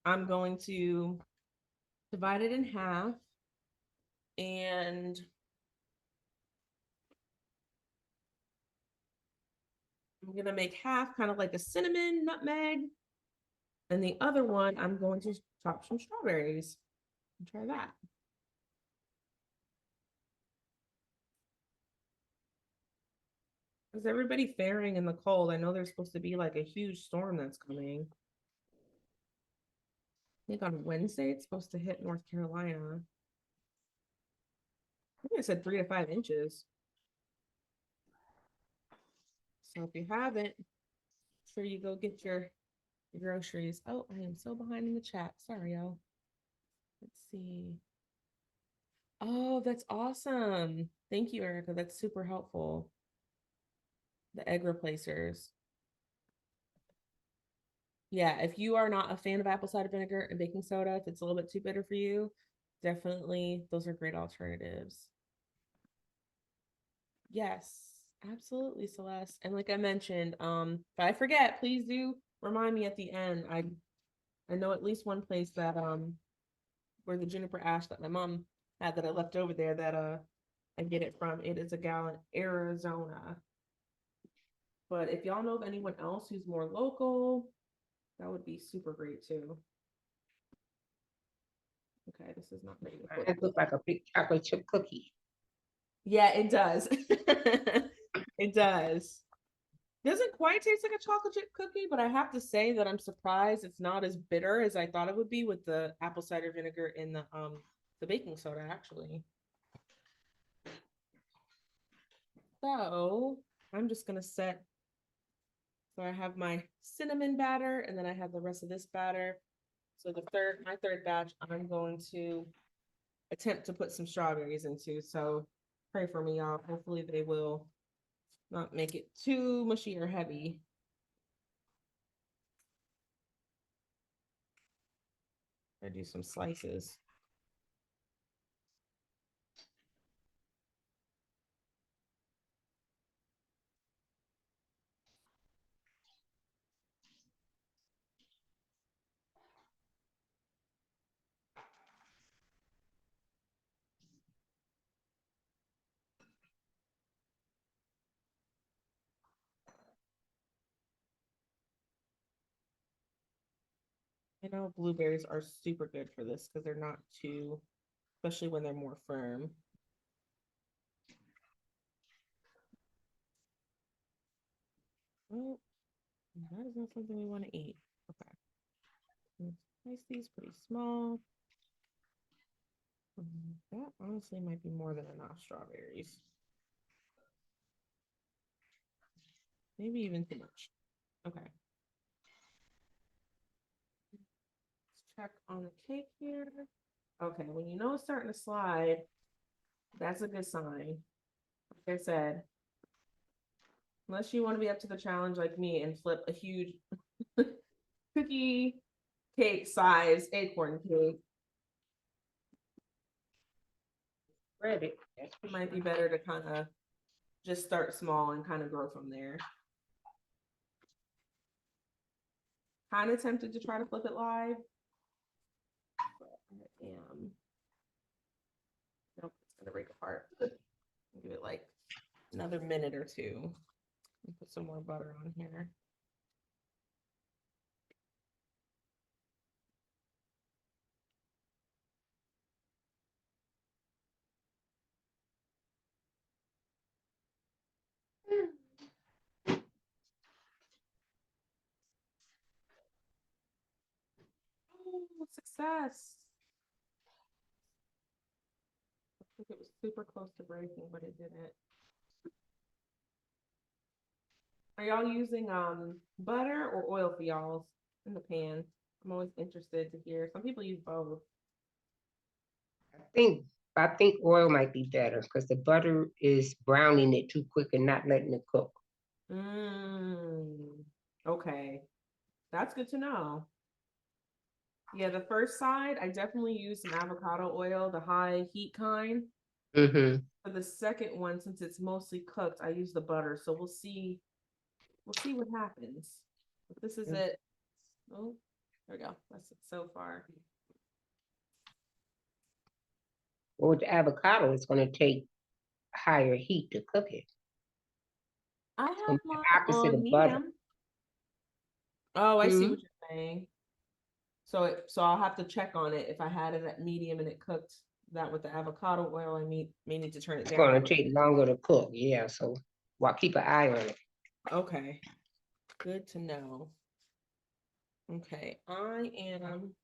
I'm going to divide it in half and I'm gonna make half kind of like a cinnamon nutmeg. And the other one, I'm going to chop some strawberries and try that. Is everybody faring in the cold? I know there's supposed to be like a huge storm that's coming. I think on Wednesday it's supposed to hit North Carolina. I think it said 3 to 5 inches. So if you haven't, sure you go get your groceries. Oh, I am so behind in the chat. Sorry, y'all. Let's see. Oh, that's awesome. Thank you, Erica. That's super helpful. The egg replacers. Yeah, if you are not a fan of apple cider vinegar and baking soda, if it's a little bit too bitter for you, definitely those are great alternatives. Yes, absolutely, Celeste. And like I mentioned, if I forget, please do remind me at the end. I know at least one place that where the juniper ash that my mom had that I left over there that I get it from. It is a gal in Arizona. But if y'all know of anyone else who's more local, that would be super great too. Okay, this is not ready to flip. It looks like a big chocolate chip cookie. Yeah, it does. It does. Doesn't quite taste like a chocolate chip cookie, but I have to say that I'm surprised it's not as bitter as I thought it would be with the apple cider vinegar in the baking soda actually. So I'm just gonna set. So I have my cinnamon batter, and then I have the rest of this batter. So my third batch, I'm going to attempt to put some strawberries into. So pray for me, y'all. Hopefully they will not make it too mushy or heavy. I do some slices. I know blueberries are super good for this because they're not too especially when they're more firm. Oh, that is not something we want to eat. Okay. Let's slice these pretty small. That honestly might be more than enough strawberries. Maybe even too much. Okay. Let's check on the cake here. Okay, when you know it's starting to slide, that's a good sign. Like I said, unless you want to be up to the challenge like me and flip a huge cookie cake size acorn cake, Ready. it might be better to kind of just start small and kind of grow from there. Kind of tempted to try to flip it live, but I am. Nope, it's gonna break apart. Give it like another minute or two. And put some more butter on here. Oh, success. I think it was super close to breaking, but it didn't. Are y'all using butter or oil for y'all's in the pan? I'm always interested to hear. Some people use both. I think I think oil might be better because the butter is browning it too quick and not letting it cook. Okay, that's good to know. Yeah, the first side, I definitely use some avocado oil, the high heat kind. Mm-hmm. For the second one, since it's mostly cooked, I use the butter. So we'll see what happens. But this is it. Oh, there we go. That's it so far. Well, with the avocado, it's going to take higher heat to cook it. I It's going have to be the mine opposite on of butter. medium. Oh, I see Mm-hmm. what you're saying. So I'll have to check on it. If I had it at medium and it cooked that with the avocado oil, I may need to turn it It's down. going to take longer to cook. Yeah, so keep an eye on it. Okay, good to know. Okay, I am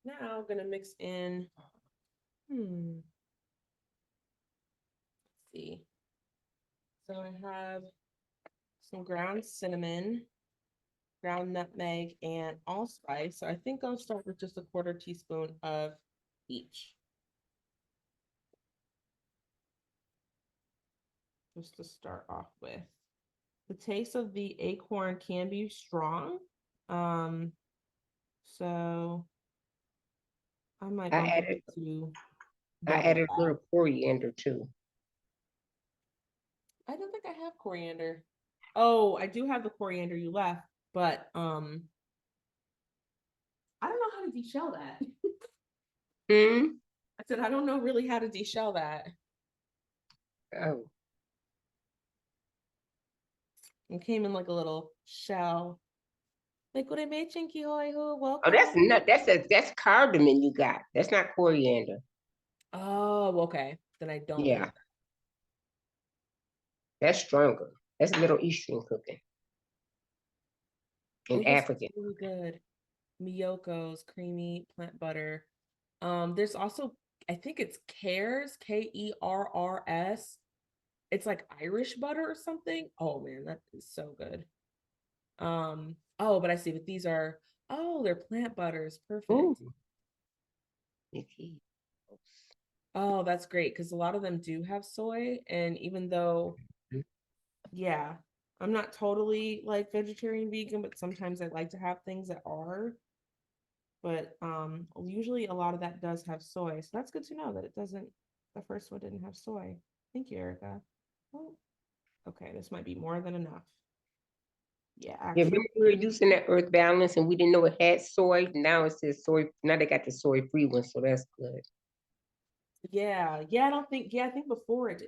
now gonna mix in. Let's see. So I have some ground cinnamon, ground nutmeg, and allspice. So I think I'll start with just a quarter teaspoon of each. Just to start off with. The taste of the acorn can be strong. So I might I bump it added to I double added a that. little coriander too. I don't think I have coriander. Oh, I do have the coriander you left, but I don't know how to deshell that. Hmm. I said I don't know really how to deshell that. Oh. It came in like a little shell. Like what I made, Chinky Hoy Ho, Oh, that's welcome. not that's cardamom you got. That's not coriander. Oh, okay. Then I don't have Yeah, that. that's stronger. That's Middle Eastern cooking in It was African. really good. Miyoko's creamy plant butter. There's also, I think it's Cares, Kerrs. It's like Irish butter or something. Oh man, that is so good. Oh, but I see, but these are, oh, they're plant butters. Perfect. Ooh, Nikki. Oh, that's great because a lot of them do have soy, and even though, yeah, I'm not totally like vegetarian vegan, but sometimes I like to have things that are. But usually a lot of that does have soy. So that's good to know that it doesn't, the first one didn't have soy. Thank you, Erica. Oh, okay, this might be more than enough. Yeah, Yeah, actually, remember we were using that Earth Balance and we didn't know it had soy. Now it says soy. Now they got the soy-free one, so that's good. yeah, I don't think, yeah, I think before it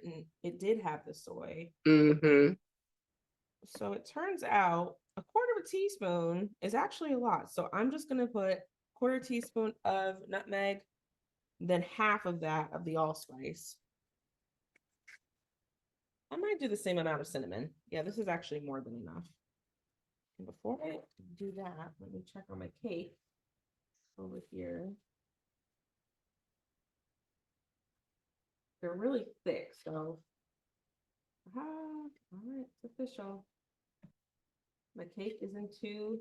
did have the soy. Mm-hmm. So it turns out a quarter of a teaspoon is actually a lot. So I'm just gonna put quarter teaspoon of nutmeg, then half of that of the allspice. I might do the same amount of cinnamon. Yeah, this is actually more than enough. And before I do that, let me check on my cake over here. They're really thick, so all right, it's official. My cake is in two.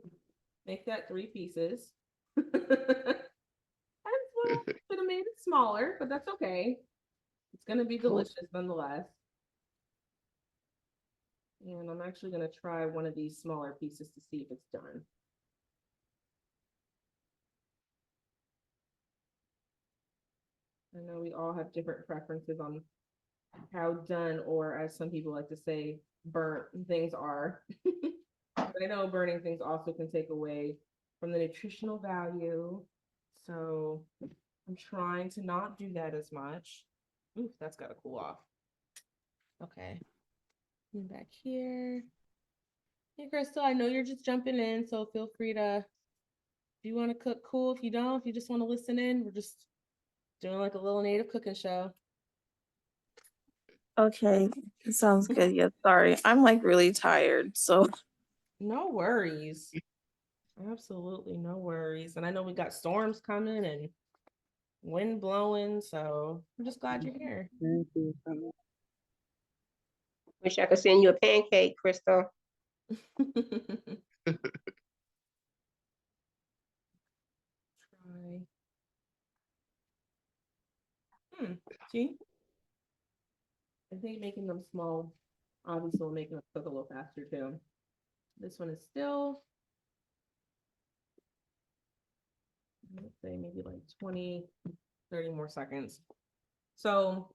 Make that 3 pieces. I should have made it smaller, but that's okay. It's gonna be delicious nonetheless. And I'm actually gonna try one of these smaller pieces to see if it's done. I know we all have different preferences on how done, or as some people like to say, burnt things are. But I know burning things also can take away from the nutritional value. So I'm trying to not do that as much. Ooh, that's gotta cool off. Okay. And back here. Hey, Crystal, I know you're just jumping in, so feel free to, if you want to cook, cool. If you don't, if you just want to listen in, we're just doing like a little native cooking show. Okay, it sounds good. Yeah, sorry. I'm like really tired, so No worries. Absolutely no worries. And I know we got storms coming and wind blowing, so I'm just glad you're here. Wish I could send you a pancake, Crystal. Try. See? I think making them small obviously will make them cook a little faster too. This one is still, let's say maybe like 20, 30 more seconds. So,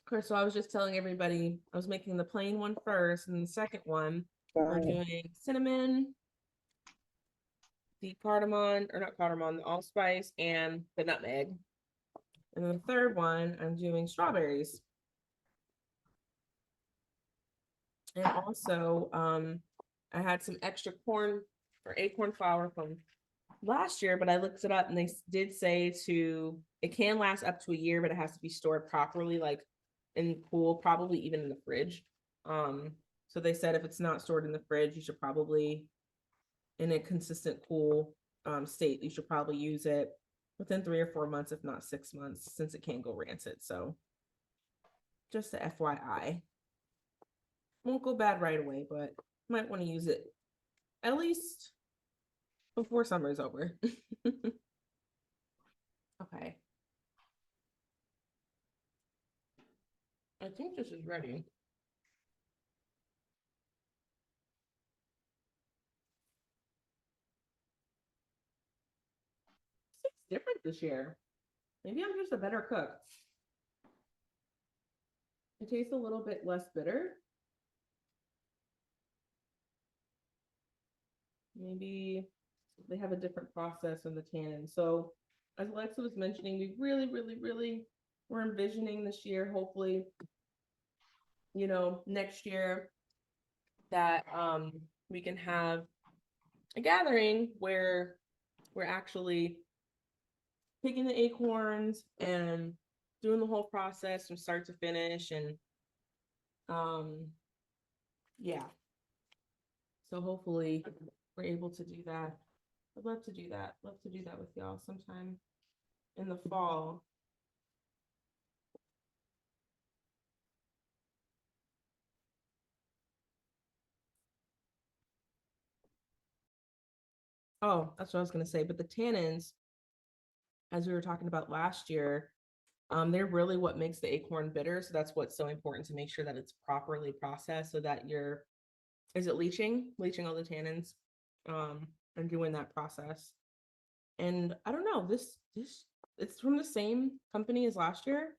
Crystal, I was just telling everybody I was making the plain one first, and the second one we're doing cinnamon, the cardamom, or not cardamom, the allspice, and the nutmeg. And then the third one, I'm doing strawberries. And also, I had some extra corn or acorn flour from last year, but I looked it up and they did say it can last up to a year, but it has to be stored properly, like in cool, probably even in the fridge. So they said if it's not stored in the fridge, you should probably, in a consistent cool state, you should probably use it within 3 or 4 months, if not 6 months, since it can go rancid. So just a FYI. Won't go bad right away, but might want to use it at least before summer is over. Okay. I think this is ready. It's different this year. Maybe I'm just a better cook. It tastes a little bit less bitter. Maybe they have a different process in the tannin. So as Alexa was mentioning, we really were envisioning this year, hopefully, next year that we can have a gathering where we're actually picking the acorns and doing the whole process from start to finish. And yeah, so hopefully we're able to do that. I'd love to do that. Love to do that with y'all sometime in the fall. Oh, that's what I was gonna say. But the tannins, as we were talking about last year, they're really what makes the acorn bitter. So that's what's so important, to make sure that it's properly processed so that is it leaching all the tannins, and doing that process. And I don't know, this it's from the same company as last year,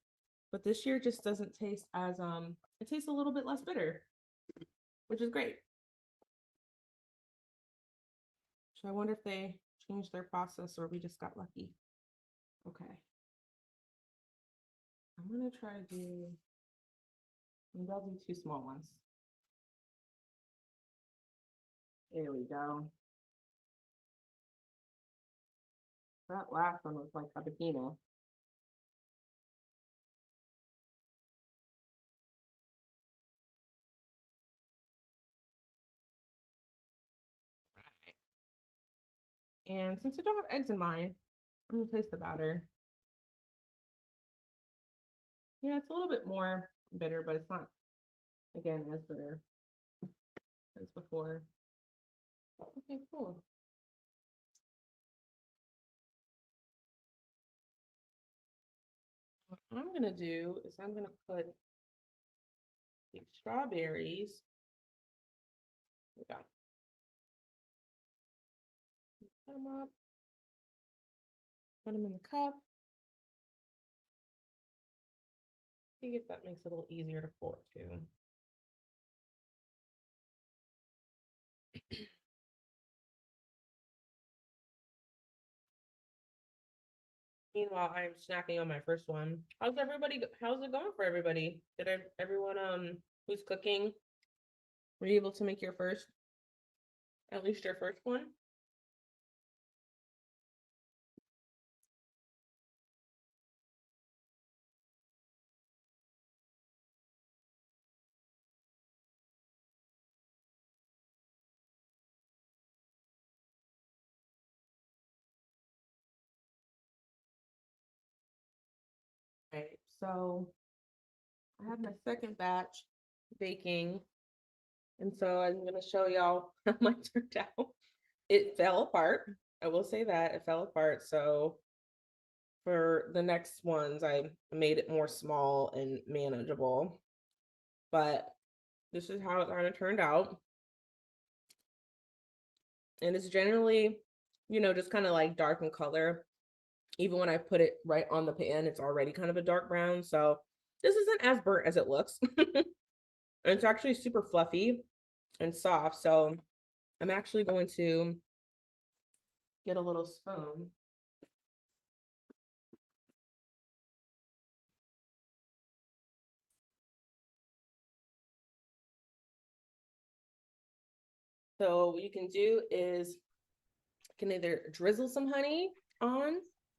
but this year just doesn't taste as it tastes a little bit less bitter, which is great. So I wonder if they changed their process or we just got lucky. Okay. I'm gonna try to do, maybe I'll do 2 small ones. There we go. That last one was like cappuccino. And since I don't have eggs in mine, I'm gonna taste the batter. Yeah, it's a little bit more bitter, but it's not, again, as bitter as before. Okay, cool. What I'm gonna do is I'm gonna put the strawberries. We got Put them up. Put them in the cup. See if that makes it a little easier to pour too. Meanwhile, I'm snacking on my first one. How's everybody? How's it going for everybody? Did everyone who's cooking, were you able to make your first, at least your first one? Right. So I have my second batch baking, and so I'm gonna show y'all how mine turned out. It fell apart. I will say that it fell apart. So for the next ones, I made it more small and manageable. But this is how it kind of turned out. And it's generally, just kind of like dark in color. Even when I put it right on the pan, it's already kind of a dark brown. So this isn't as burnt as it looks. And it's actually super fluffy and soft. So I'm actually going to get a little spoon. So what you can do is you can either drizzle some honey on.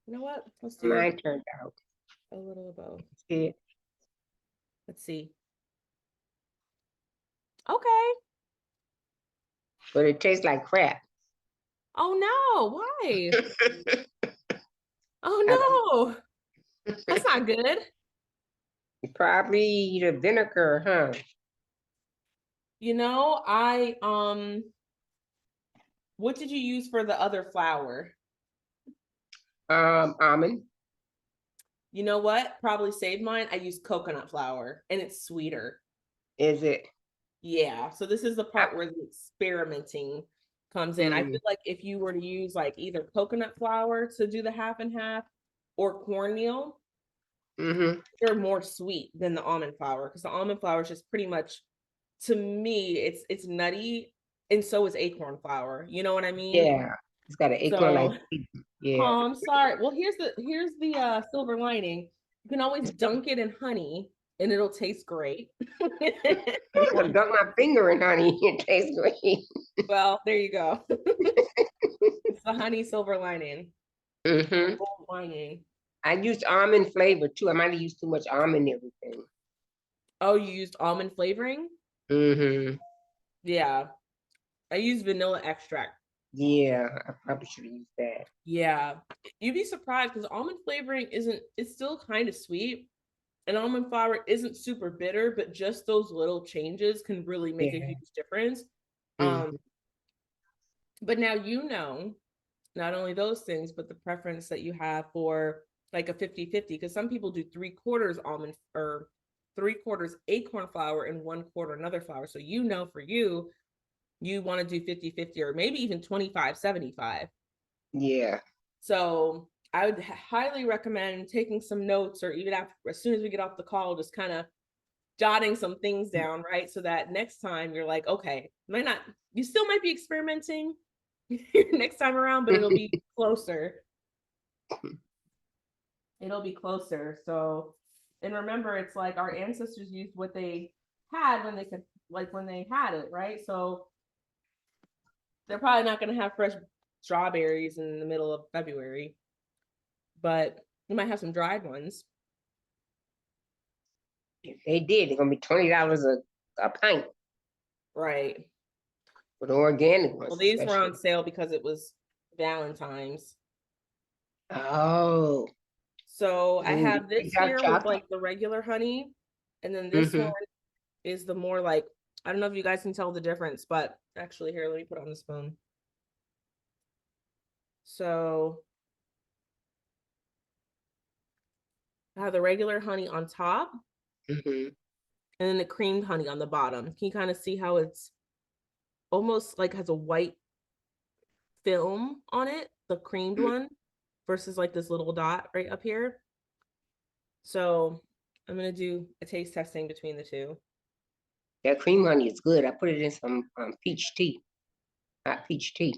You know what? Let's do Mine turned out. a little of both. Yeah. Let's see. Okay. But it tastes like crap. Oh no, why? Oh no, that's not good. Probably the vinegar, huh? What did you use for the other flour? Almond. You know what? Probably saved mine. I used coconut flour and it's sweeter. Is it? Yeah. So this is the part where the experimenting comes in. I feel like if you were to use like either coconut flour to do the half and half or cornmeal, they're more sweet than the almond flour because the almond flour is just pretty much, to me, it's nutty, and so is acorn flour. You know what I mean? Yeah. It's got an acorn So, like yeah. oh, I'm sorry. Well, here's the silver lining. You can always dunk it in honey and it'll taste great. I dunk my finger in honey. It tastes great. Well, there you go. It's the honey silver lining. Gold lining. I used almond flavor too. I might have used too much almond and everything. Oh, you used almond flavoring? Yeah. I used vanilla extract. Yeah, I probably should have used that. Yeah. You'd be surprised because almond flavoring it's still kind of sweet. And almond flour isn't super bitter, but just those little changes can really make a huge difference. But now not only those things, but the preference that you have for like a 50-50, because some people do 3/4 almond or 3/4 acorn flour and 1/4 another flour. So for you want to do 50-50 or maybe even 25-75. Yeah. So I would highly recommend taking some notes, or even as soon as we get off the call, just kind of jotting some things down, right? So that next time you're like, okay, you still might be experimenting next time around, but it'll be closer. It'll be closer. So, and remember, it's like our ancestors used what they had when they had it, right? So they're probably not going to have fresh strawberries in the middle of February, but you might have some dried ones. If they did, they're gonna be $20 a pint. Right. For the organic ones. Well, these were on sale because it was Valentine's. Oh. So I Ooh, have this dark here with chocolate. like the regular honey, and then this one Mm-hmm. is the more like, I don't know if you guys can tell the difference, but actually here, let me put it on the spoon. So I have the regular honey on top Mm-hmm. and then the creamed honey on the bottom. Can you kind of see how it's almost like has a white film on it, the creamed one, versus like this little dot right up here? So I'm gonna do a taste testing between the two. That cream honey is good. I put it in some peach tea, hot peach tea.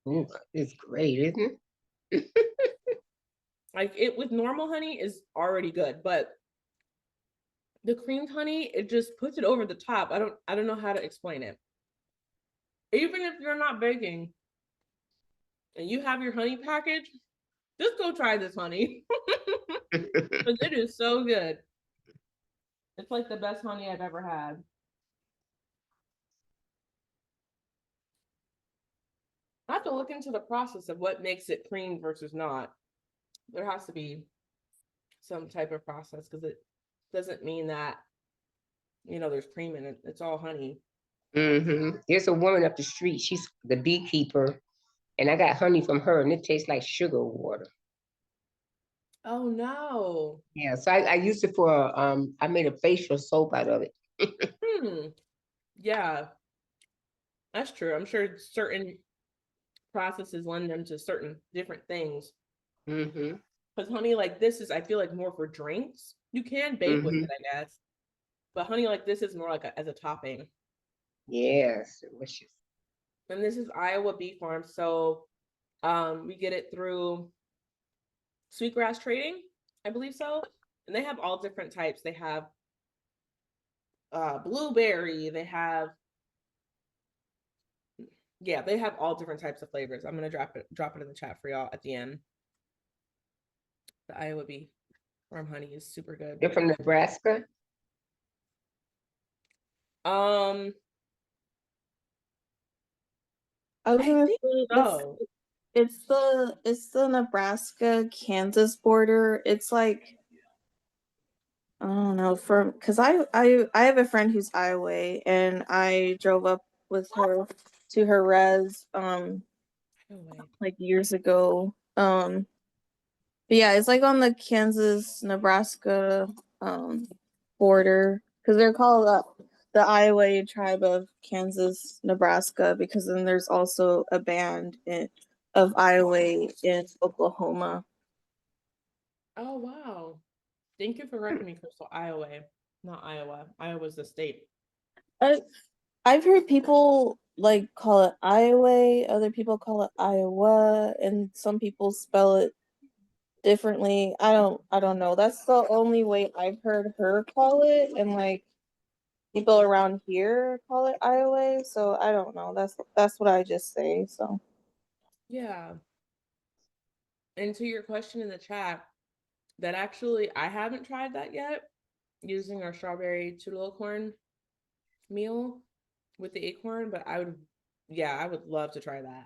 Ooh, it's great, isn't it? Like it with normal honey is already good, but the creamed honey, it just puts it over the top. I don't know how to explain it. Even if you're not baking and you have your honey package, just go try this honey. Because it is so good. It's like the best honey I've ever had. I have to look into the process of what makes it cream versus not. There has to be some type of process because it doesn't mean that, there's cream in it. It's all honey. Mm-hmm. There's a woman up the street. She's the beekeeper, and I got honey from her, and it tastes like sugar water. Oh no. Yeah, so I used it for I made a facial soap out of it. Hmm. Yeah, that's true. I'm sure certain processes lend them to certain different things. Mm-hmm. Because honey like this is, I feel like, more for drinks. You can bake with Mm-hmm. it, I guess. But honey like this is more like as a topping. Yes, delicious. And this is Iowa Bee Farm. So we get it through Sweetgrass Trading, I believe so. And they have all different types. They have blueberry, they have, yeah, they have all different types of flavors. I'm gonna drop it in the chat for y'all at the end. The Iowa Bee Farm honey is super good. They're from Nebraska. Um, I was I gonna think say so. it's the Nebraska Kansas border. It's like, I don't know, because I have a friend who's Iowa, and I drove up with her to her res No way. like years ago. But yeah, it's like on the Kansas Nebraska border, because they're called the Iowa tribe of Kansas Nebraska, because then there's also a band of Iowa in Oklahoma. Oh wow. Thank you for correcting me, Crystal. Iowa, not Iowa. Iowa's the state. I, I've heard people like call it Iowa, other people call it Iowa, and some people spell it differently. I don't know. That's the only way I've heard her call it, and like people around here call it Iowa, so I don't know. That's what I just say. So Yeah. And to your question in the chat, that actually I haven't tried that yet, using our strawberry toodle corn meal with the acorn, but I would love to try that.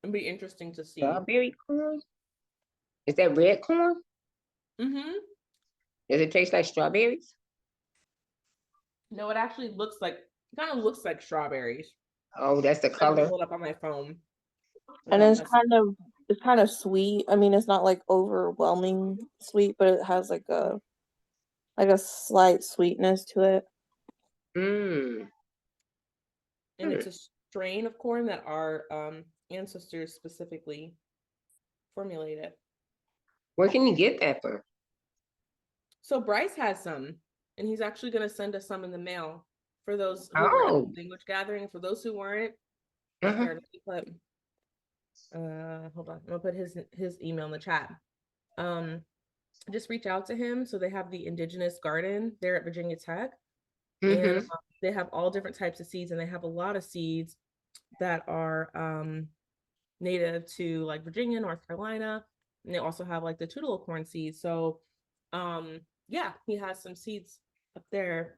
It'd be interesting to see. Strawberry corn. Is that red corn? Mm-hmm. Does it taste like strawberries? No, it actually kind of looks like strawberries. Oh, that's the I'm gonna color. pull it up on my phone. and it's kind of sweet. I mean, it's not like overwhelming sweet, but it has like a slight sweetness to it. Mm. And it's a strain of corn that our ancestors specifically formulated. Where can you get that from? So Bryce has some, and he's actually going to send us some in the mail for those who were at Oh. the language gathering. For those who weren't, Uh-huh. here, let me put, hold on, I'm gonna put his email in the chat. Just reach out to him. So they have the Indigenous Garden there at Virginia Tech, and Mm-hmm. they have all different types of seeds, and they have a lot of seeds that are native to like Virginia, North Carolina, and they also have like the Toodle corn seeds. So, yeah, he has some seeds up there,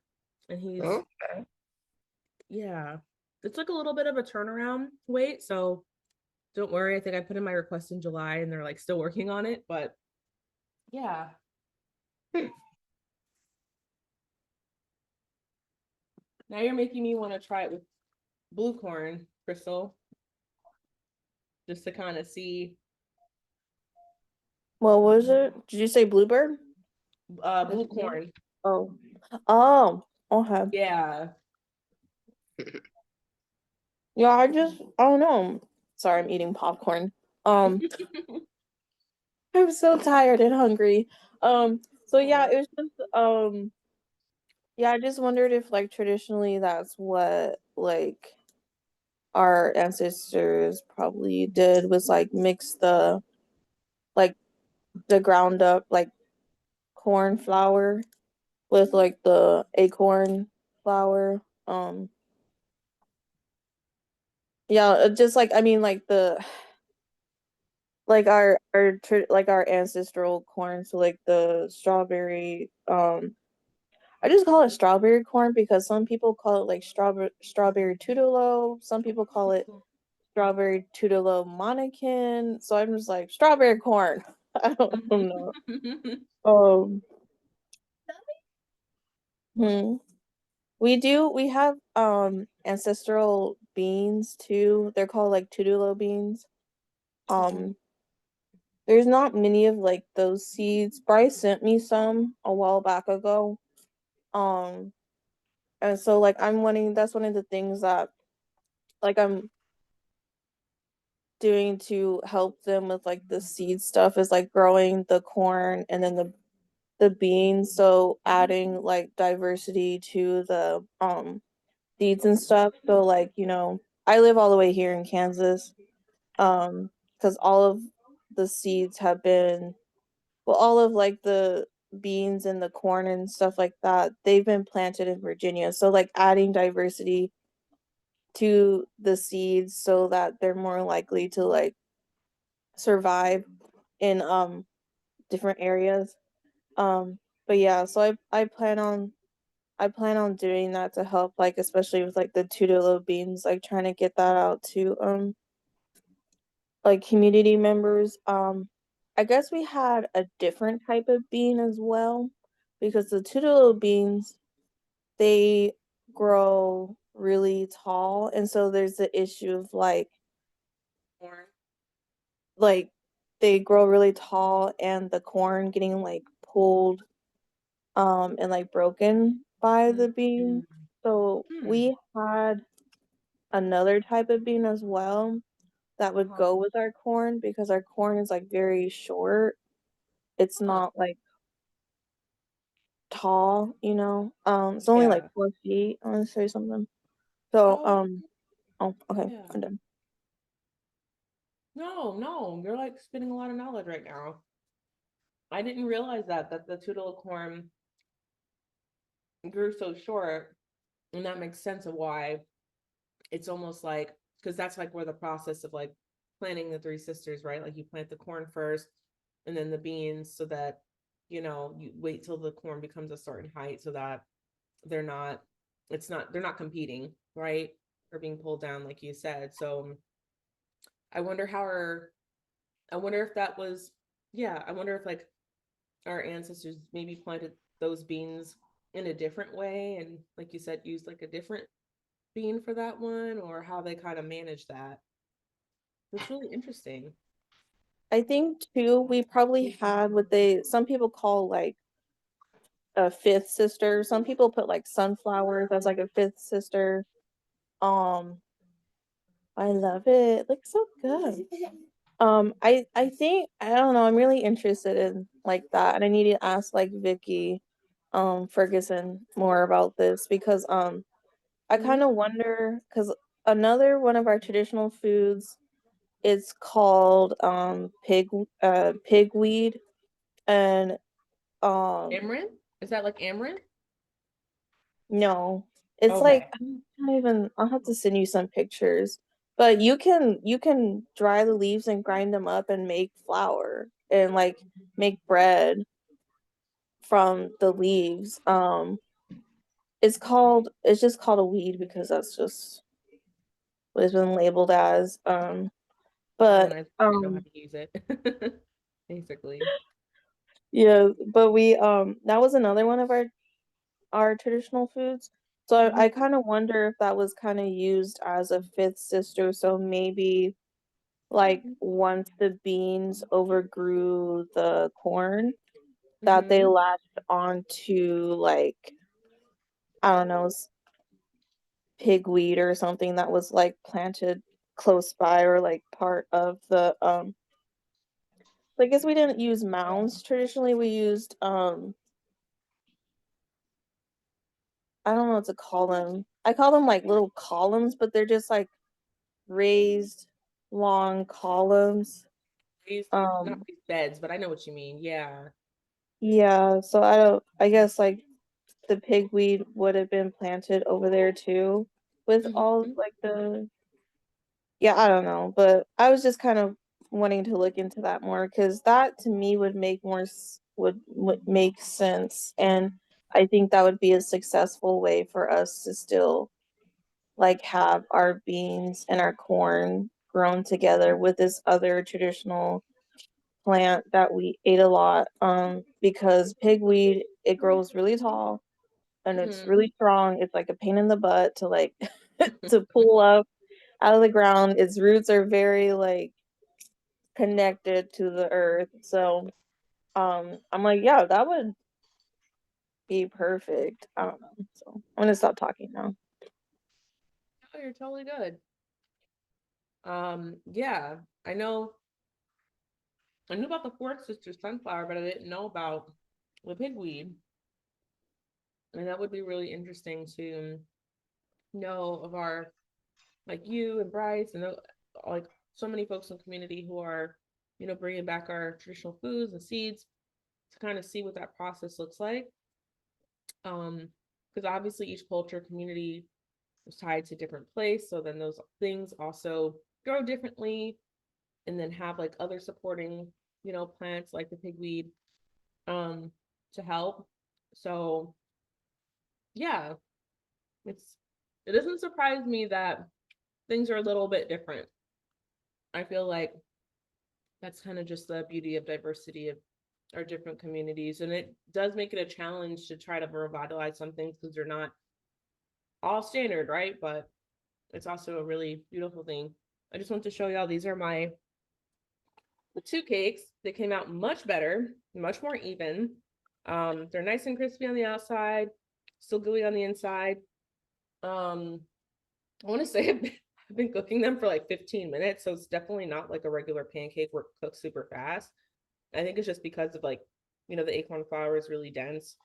and he's Okay. yeah, it's like a little bit of a turnaround wait, so don't worry. I think I put in my request in July and they're like still working on it, but yeah. Now you're making me want to try it with blue corn, Crystal, just to kind of see What was it? Did you say bluebird? blue corn. Oh. Oh. Okay. Yeah. Yeah, I don't know. Sorry, I'm eating popcorn. Um, I'm so tired and hungry. So yeah, it was just yeah, I just wondered if like traditionally that's what like our ancestors probably did was like mix like the ground up like corn flour with like the acorn flour. Yeah, just like I mean like the like like our ancestral corn, so like the strawberry I just call it strawberry corn because some people call it like strawberry tutelo, some people call it strawberry tutelo mannequin, so I'm just like strawberry corn. I don't know. um hmm. We have ancestral beans too, they're called like tutelo beans. um There's not many of like those seeds. Bryce sent me some a while back ago. Um, and so like I'm wanting that's one of the things that like I'm doing to help them with like the seed stuff is like growing the corn and then the beans. So adding like diversity to the seeds and stuff. So like, I live all the way here in Kansas. Because all of the seeds have been well, all of like the beans and the corn and stuff like that, they've been planted in Virginia. So like adding diversity to the seeds so that they're more likely to like survive in different areas. But yeah, so I plan on doing that to help like especially with like the Tudelo beans, like trying to get that out to like community members. I guess we had a different type of bean as well because the Tudelo beans they grow really tall, and so there's the issue of Corn. like they grow really tall and the corn getting like pulled and like broken by the bean. So Hmm. we had another type of bean as well that would Huh. go with our corn because our corn is like very short. It's Huh. not like tall, it's only like Yeah. 4 feet. I want to say something. So, Oh, oh, okay, yeah. I'm done. No, no, you're like spitting a lot of knowledge right now. I didn't realize that the Toodle corn grew so short, and that makes sense of why it's almost like because that's like where the process of like planting the three sisters, right? Like you plant the corn first and then the beans so that you wait till the corn becomes a certain height so that they're not they're not competing, right? Or being pulled down like you said. So I wonder how our I wonder if that was yeah, I wonder if like our ancestors maybe planted those beans in a different way and like you said used like a different bean for that one or how they kind of manage that. It's really interesting. I think too, we probably had what some people call like a fifth sister. Some people put like sunflowers as like a fifth sister. Um, I love it. It looks so good. I think I don't know. I'm really interested in like that, and I need to ask like Vicky, Ferguson more about this because I kind Mm-hmm. of wonder because another one of our traditional foods is called pigweed and um Amaranth? Is that like amaranth? no, it's like Okay. I don't even. I'll have to send you some pictures, but you can dry the leaves and grind them up and make flour and like make bread from the leaves. It's just called a weed because that's just what it's been labeled as. When But I didn't know how to use it. Basically. yeah, but we that was another one of our traditional foods. So I Mhm. kind of wonder if that was kind of used as a fifth sister. So maybe like once the beans overgrew the corn, that they Mhm. latched onto like I don't know, pigweed or something that was like planted close by or like part of the I guess we didn't use mounds traditionally. We used I don't know what to call them. I call them like little columns, but they're just like raised long columns. These not Um these beds, but I know what you mean. Yeah. yeah, so I guess like the pigweed would have been planted over there too with all Mhm. like the yeah, I don't know, but I was just kind of wanting to look into that more because that to me would make would make sense, and I think that would be a successful way for us to still like have our beans and our corn grown together with this other traditional plant that we ate a lot. Because pigweed it grows really tall and it's Mhm. really strong. It's like a pain in the butt to like to pull up out of the ground. Its roots are very like connected to the earth. So I'm like, yeah, that would be perfect. I don't know. So I'm gonna stop talking now. Oh, you're totally good. Yeah, I knew about the Fourth Sister sunflower, but I didn't know about the pigweed. And that would be really interesting to know of our like you and Bryce and like so many folks in the community who are, bringing back our traditional foods and seeds to kind of see what that process looks like. Because obviously each culture community is tied to a different place, so then those things also grow differently, and then have like other supporting, plants like the pigweed, um, to help. So yeah, it's it doesn't surprise me that things are a little bit different. I feel like that's kind of just the beauty of diversity of our different communities. And it does make it a challenge to try to revitalize some things because they're not all standard, right? But it's also a really beautiful thing. I just want to show y'all these are the two cakes. They came out much better, much more even. They're nice and crispy on the outside, still gooey on the inside. Um, I want to say I've been cooking them for like 15 minutes, so it's definitely not like a regular pancake where it cooks super fast. I think it's just because of like, the acorn flour is really dense.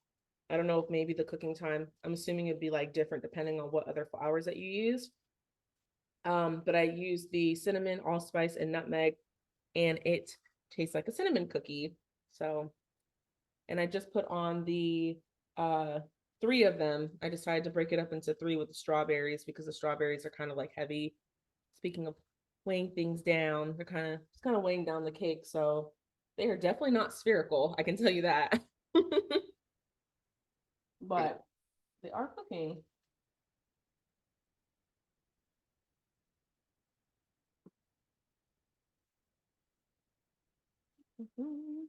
I don't know if maybe the cooking time, I'm assuming it'd be like different depending on what other flours that you use. But I use the cinnamon, allspice, and nutmeg, and it tastes like a cinnamon cookie. So, and I just put on the uh three of them. I decided to break it up into three with the strawberries because the strawberries are kind of like heavy. Speaking of weighing things down, it's kind of weighing down the cake. So they are definitely not spherical. I can tell you that. But they are cooking. Mhm.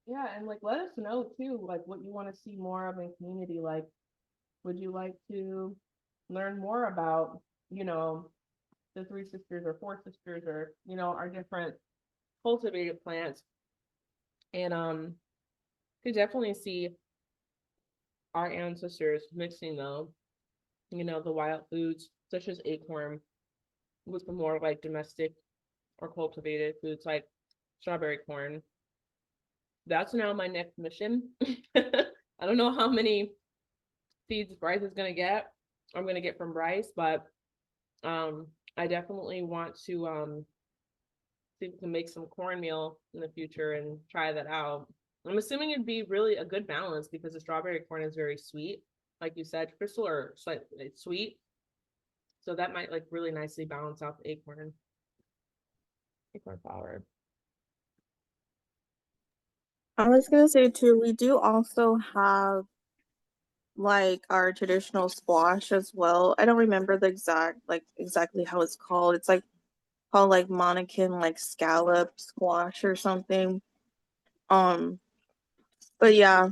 Yeah, and like let us know too, like what you want to see more of in community. Like, would you like to learn more about, you know, the three sisters or four sisters or, our different cultivated plants? And could definitely see our ancestors mixing them, the wild foods such as acorn with the more like domestic or cultivated foods like strawberry corn. That's now my next mission. I don't know how many seeds Bryce is gonna get. I'm gonna get from Bryce, but um, I definitely want to see if we can make some cornmeal in the future and try that out. I'm assuming it'd be really a good balance because the strawberry corn is very sweet, like you said, Crystal, or it's sweet. So that might like really nicely balance out the acorn flour. I was gonna say too, we do also have like our traditional squash as well. I don't remember the exactly how it's called. It's like called like Monacan like scallop squash or something. Um, but yeah,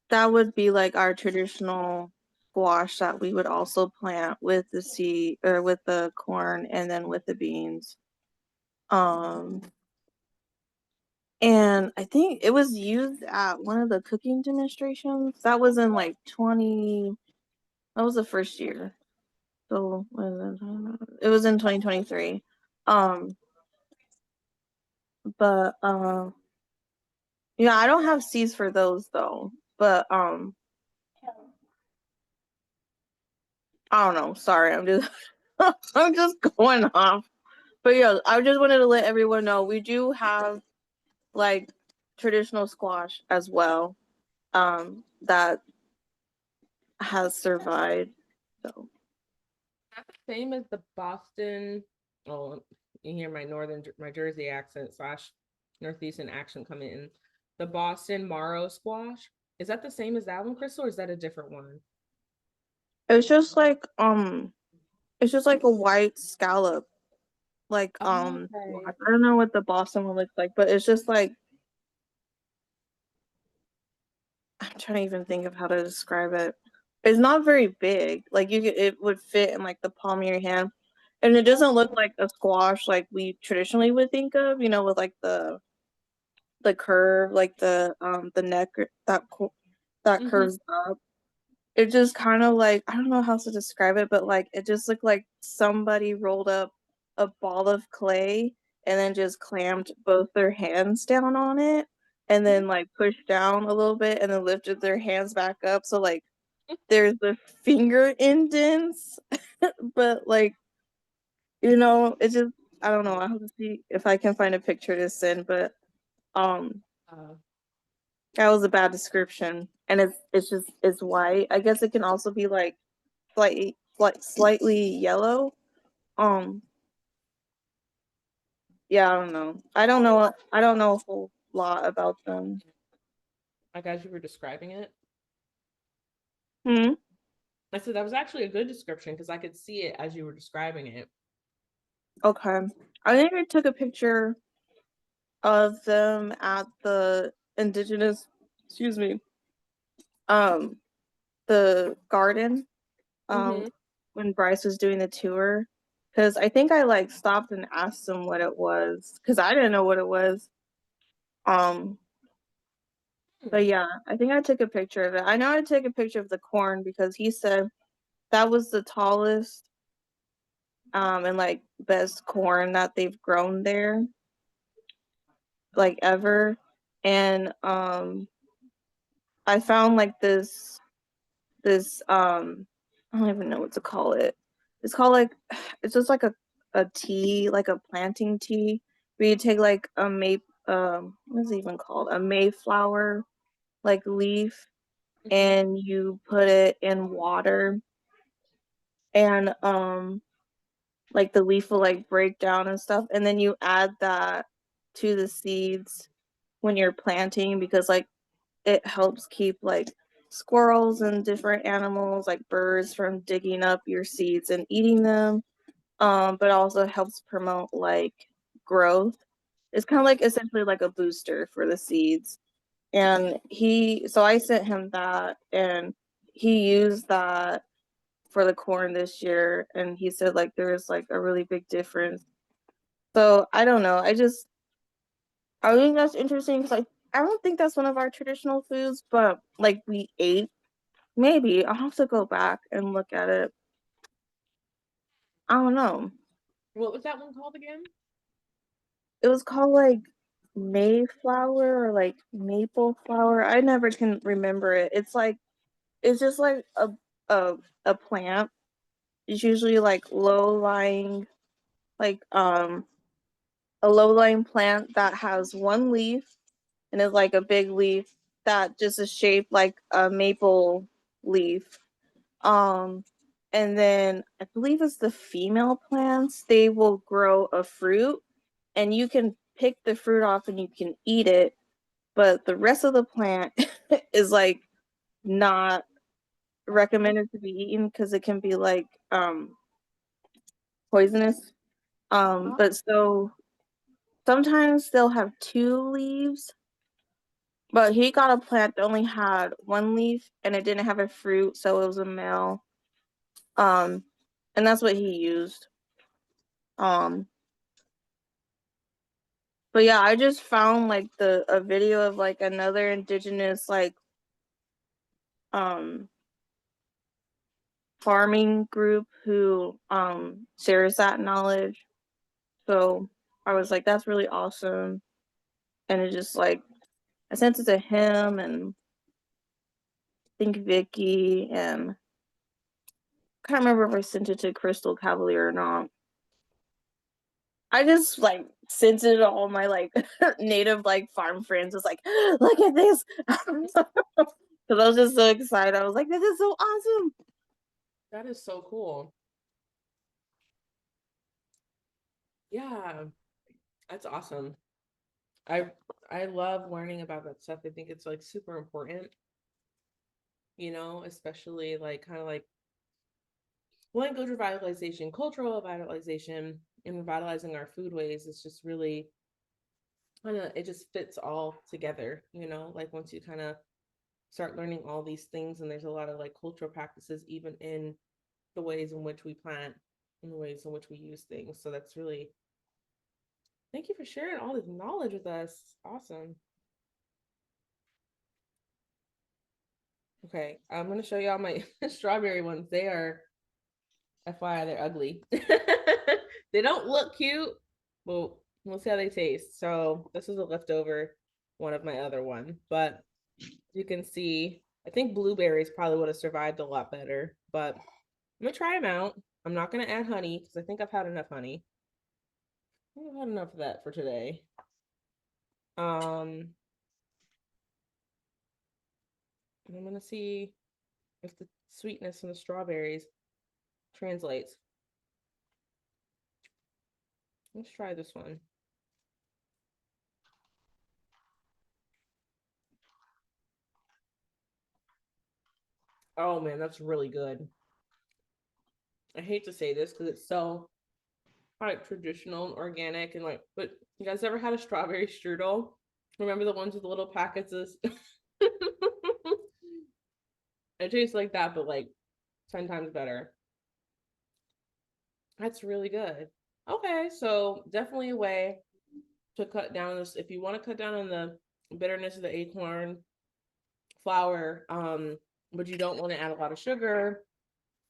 that would be like our traditional squash that we would also plant with the seed or with the corn and then with the beans. Um, and I think it was used at one of the cooking demonstrations. That was in like 20, that was the first year. So it was in 2023. Um, but yeah, I don't have C's for those though. But I don't know. Sorry, I'm just I'm just going off. But yeah, I just wanted to let everyone know we do have like traditional squash as well. That has survived. So Not the same as the Boston. Oh, you hear my Jersey accent slash Northeastern accent coming in. The Boston Marrow squash. Is that the same as that one, Crystal, or is that a different one? it's just like it's just like a white scallop. Like Oh, okay. I don't know what the Boston one looks like, but it's just like I'm trying to even think of how to describe it. It's not very big. Like it would fit in like the palm of your hand, and it doesn't look like a squash like we traditionally would think of. You know, with like the curve, like the neck that Mm-hmm. curves up. It just kind of like I don't know how to describe it, but like it just looked like somebody rolled up a ball of clay and then just clammed both their hands down on it and then like pushed down a little bit and then lifted their hands back up. So like there's the finger indents, but like it just I don't know. I have to see if I can find a picture to send, but um Uh, that was a bad description. And it's white. I guess it can also be like slightly yellow. Um, yeah, I don't know. I don't know a whole lot about them. like as you were describing it. Hmm. I said that was actually a good description because I could see it as you were describing it. Okay. I think I took a picture of them at the Indigenous, excuse me, um, the garden, um, Mm-hmm. when Bryce was doing the tour. Cause I think I like stopped and asked him what it was. Cause I didn't know what it was. Um, but yeah, I think I took a picture of it. I know I took a picture of the corn because he said that was the tallest and like best corn that they've grown there like ever. And I found like this I don't even know what to call it. It's called like it's just like a tea, like a planting tea, where you take like a what is it even called? A mayflower like leaf Mm-hmm. and you put it in water and like the leaf will like break down and stuff and then you add that to the seeds when you're planting because like it helps keep like squirrels and different animals like birds from digging up your seeds and eating them, but also helps promote like growth. It's kind of like essentially like a booster for the seeds. And so I sent him that and he used that for the corn this year and he said like there's like a really big difference. So I don't know. I think that's interesting because I don't think that's one of our traditional foods, but like we ate. Maybe I'll have to go back and look at it. I don't know. What was that one called again? It was called like Mayflower or like maple flower. I never can remember it. It's just like a a plant. It's usually like like a low lying plant that has one leaf and is like a big leaf that just is shaped like a maple leaf. Um, and then I believe it's the female plants, they will grow a fruit and you can pick the fruit off and you can eat it, but the rest of the plant is like not recommended to be eaten because it can be like poisonous. But so sometimes they'll have 2 leaves, but he got a plant that only had 1 leaf and it didn't have a fruit, so it was a male. And that's what he used. But yeah, I just found like a video of like another indigenous like farming group who shares that knowledge. So I was like, that's really awesome. And it just like I sent it to him and I think Vicky and I can't remember if I sent it to Crystal Cavalier or not. I just like sent it to all my like native like farm friends. Was like, look at this. Because I was just so excited. I was like, this is so awesome. That is so cool. Yeah, that's awesome. I love learning about that stuff. I think it's like super important, especially like kind of like language revitalization, cultural revitalization, and revitalizing our foodways is just really kind of it just fits all together, like once you kind of start learning all these things and there's a lot of like cultural practices even in the ways in which we plant and the ways in which we use things. So that's really thank you for sharing all this knowledge with us. Awesome. Okay, I'm gonna show y'all my strawberry ones. They are FYI, they're ugly. They don't look cute. Well, we'll see how they taste. So this is a leftover one of my other one, but you can see, I think blueberries probably would have survived a lot better, but I'm gonna try them out. I'm not gonna add honey because I think I've had enough honey. I think I've had enough of that for today. And I'm gonna see if the sweetness from the strawberries translates. Let's try this one. Oh man, that's really good. I hate to say this because it's so like traditional and organic and like, but you guys ever had a strawberry strudel? Remember the ones with the little packets of it tastes like that, but like 10 times better. That's really good. Okay, so definitely a way to cut down this if you want to cut down on the bitterness of the acorn flour, but you don't want to add a lot of sugar.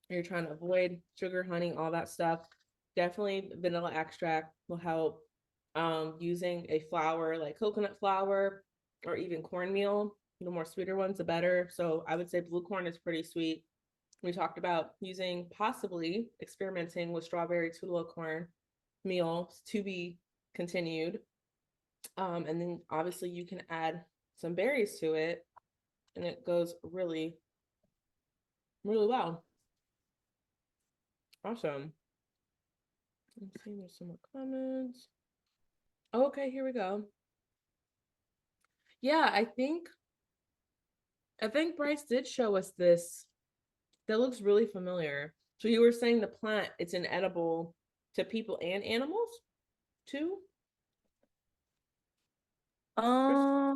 You're trying to avoid sugar, honey, all that stuff. Definitely vanilla extract will help. Using a flour like coconut flour or even cornmeal, the more sweeter ones, the better. So I would say blue corn is pretty sweet. We talked about using possibly experimenting with strawberry tula corn meal to be continued. And then obviously you can add some berries to it and it goes really, really well. Awesome. Let's see, there's some more comments. Okay, here we go. Yeah, I think Bryce did show us this. That looks really familiar. So you were saying the plant, it's inedible to people and animals too? I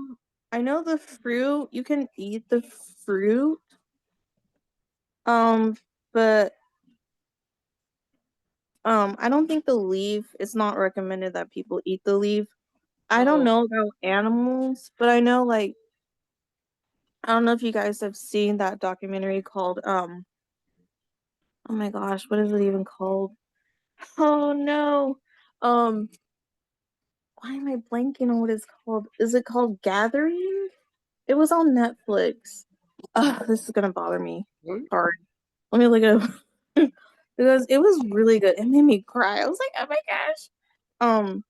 know the fruit, you can eat the fruit. But I don't think the leaf, it's not recommended that people eat the leaf. I don't know about animals, but I know like I don't know if you guys have seen that documentary called oh my gosh, what is it even called? Oh no. Um why am I blanking on what it's called? Is it called Gathering? It was on Netflix. This is gonna bother me hard. Let me look it up. Because it was really good. It made me cry. I was like, oh my gosh.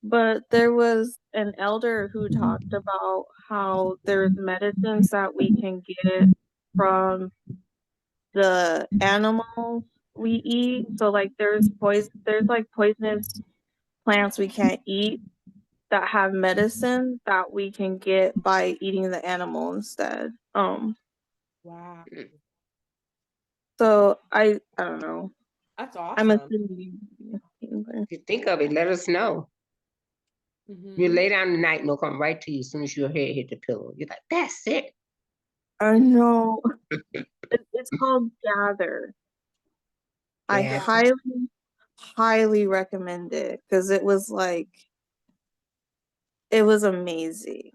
But there was an elder who talked about how there's medicines that we can get from the animals we eat. So like there's like poisonous plants we can't eat that have medicine that we can get by eating the animal instead. Wow. So I don't know. That's I'm awesome. assuming. If you think of it, let us know. You Hmm. lay down tonight and it'll come right to you as soon as your head hit the pillow. You're like, that's it. I know. It's called Gather. I Yeah. highly recommend it because it was amazing.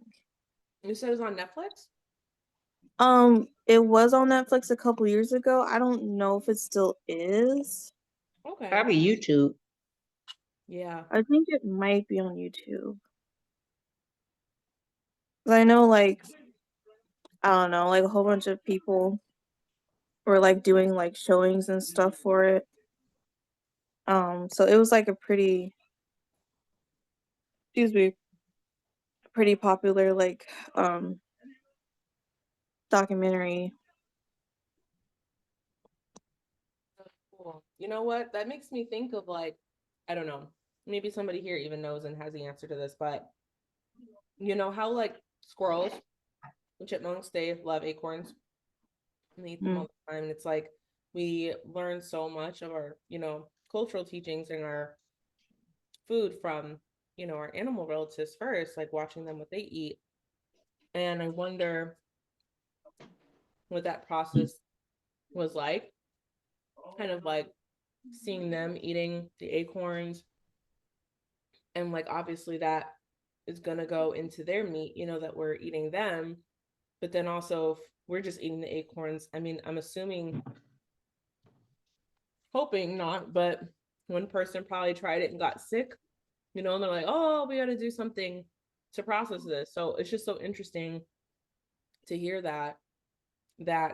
You said it's on Netflix? It was on Netflix a couple years ago. I don't know if it still is. Okay. Probably YouTube. Yeah. I think it might be on YouTube. 'Cause I know, I don't know, like a whole bunch of people were like doing like showings and stuff for it. So it was like a excuse me, pretty popular documentary. Cool. You know what? That makes me think of like, I don't know, maybe somebody here even knows and has the answer to this, but you know how like squirrels and chipmunks, they love acorns and they eat them Mm. all the time. And it's like we learn so much of our, cultural teachings and our food from, our animal relatives first, like watching them what they eat. And I wonder what that process was like, kind of like seeing them eating the acorns. And like obviously that is gonna go into their meat, that we're eating them. But then also if we're just eating the acorns. I mean, I'm assuming, hoping not, but one person probably tried it and got sick, and they're like, oh, we gotta do something to process this. So it's just so interesting to hear that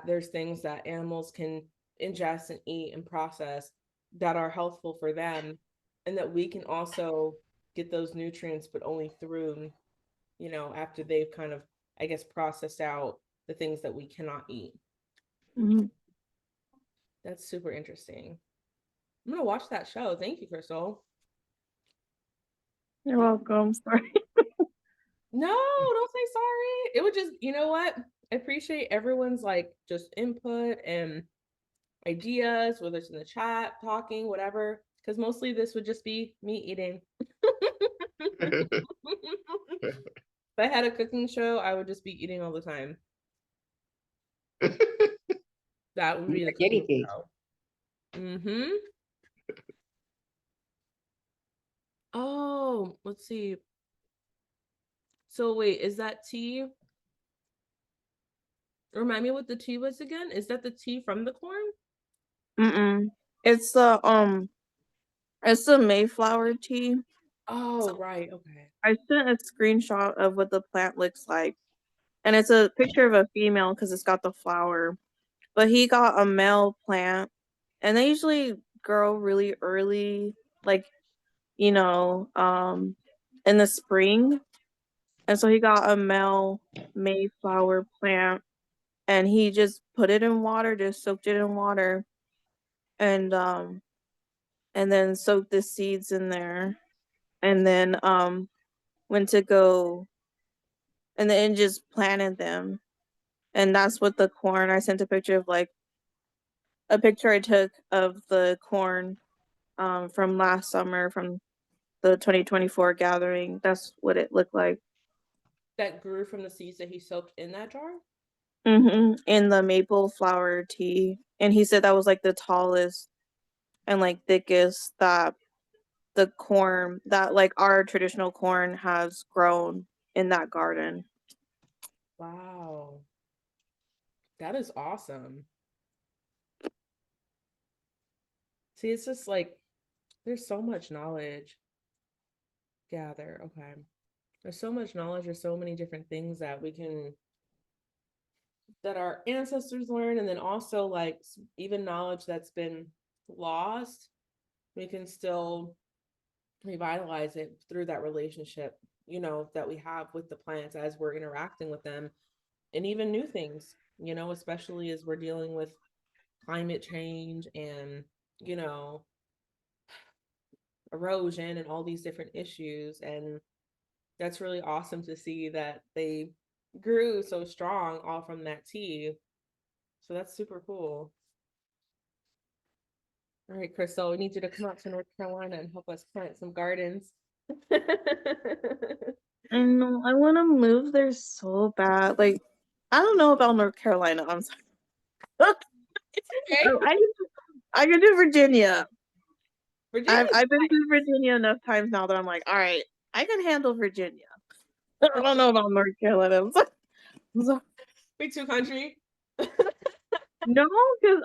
there's things that animals can ingest and eat and process that are healthful for them, and that we can also get those nutrients, but only through, after they've kind of, I guess, processed out the things that we cannot eat. Mhm. That's super interesting. I'm gonna watch that show. Thank you, Crystal. You're welcome. Sorry. No, don't say sorry. It would just, you know what? I appreciate everyone's like just input and ideas, whether it's in the chat, talking, whatever. Because mostly this would just be me eating. If I had a cooking show, I would just be eating all the time. That would be the Like guinea cooking pig. show. Mm-hmm. Oh, let's see. So wait, is that tea? Remind me what the tea was again. Is that the tea from the corn? Mm-mm. It's the Mayflower tea. Oh, right. Okay. I sent a screenshot of what the plant looks like, and it's a picture of a female because it's got the flower. But he got a male plant, and they usually grow really early, like you know, um, in the spring. And so he got a male Mayflower plant, and he just put it in water, just soaked it in water, and then soaked the seeds in there, and then went to go and then just planted them. And that's what the corn, I sent a picture of like a picture I took of the corn from last summer from the 2024 gathering. That's what it looked like. That grew from the seeds that he soaked in that jar? In the maple flower tea. And he said that was like the tallest and like thickest that the corn that like our traditional corn has grown in that garden. Wow. That is awesome. See, it's just like there's so much knowledge gather. Okay. There's so much knowledge, there's so many different things that we can that our ancestors learned, and then also like even knowledge that's been lost, we can still revitalize it through that relationship, that we have with the plants as we're interacting with them, and even new things, especially as we're dealing with climate change and, you know, erosion and all these different issues. And that's really awesome to see that they grew so strong all from that tea. So that's super cool. All right, Crystal, we need you to come out to North Carolina and help us plant some gardens. I know I want to move there so bad. Like, I don't know about North Carolina. I'm sorry. Okay. I can do Virginia. Virginia's I've been nice. to Virginia enough times now that I'm like, all right, I can handle Virginia. I don't know about North Carolina. I'm sorry. Big two country. No, because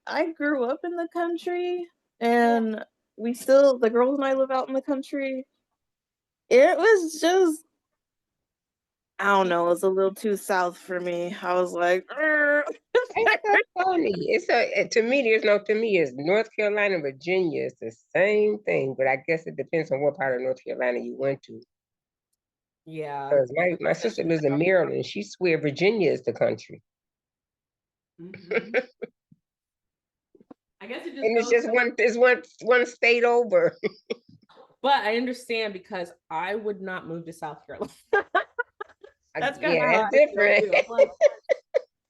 I grew up in the country, and the girls and I live out in the country. It was just, I don't know, it was a little too south for me. I was like, It's so funny. To me, it's North Carolina, Virginia. It's the same thing, but I guess it depends on what part of North Carolina you went to. Yeah. Because my sister lives in Maryland, and she swear Virginia is the country. Mhm. I guess it just And it's goes. just one state over. But I understand because I would not move to South Carolina. That's kind of Yeah, how that's I feel different. too. I'm like,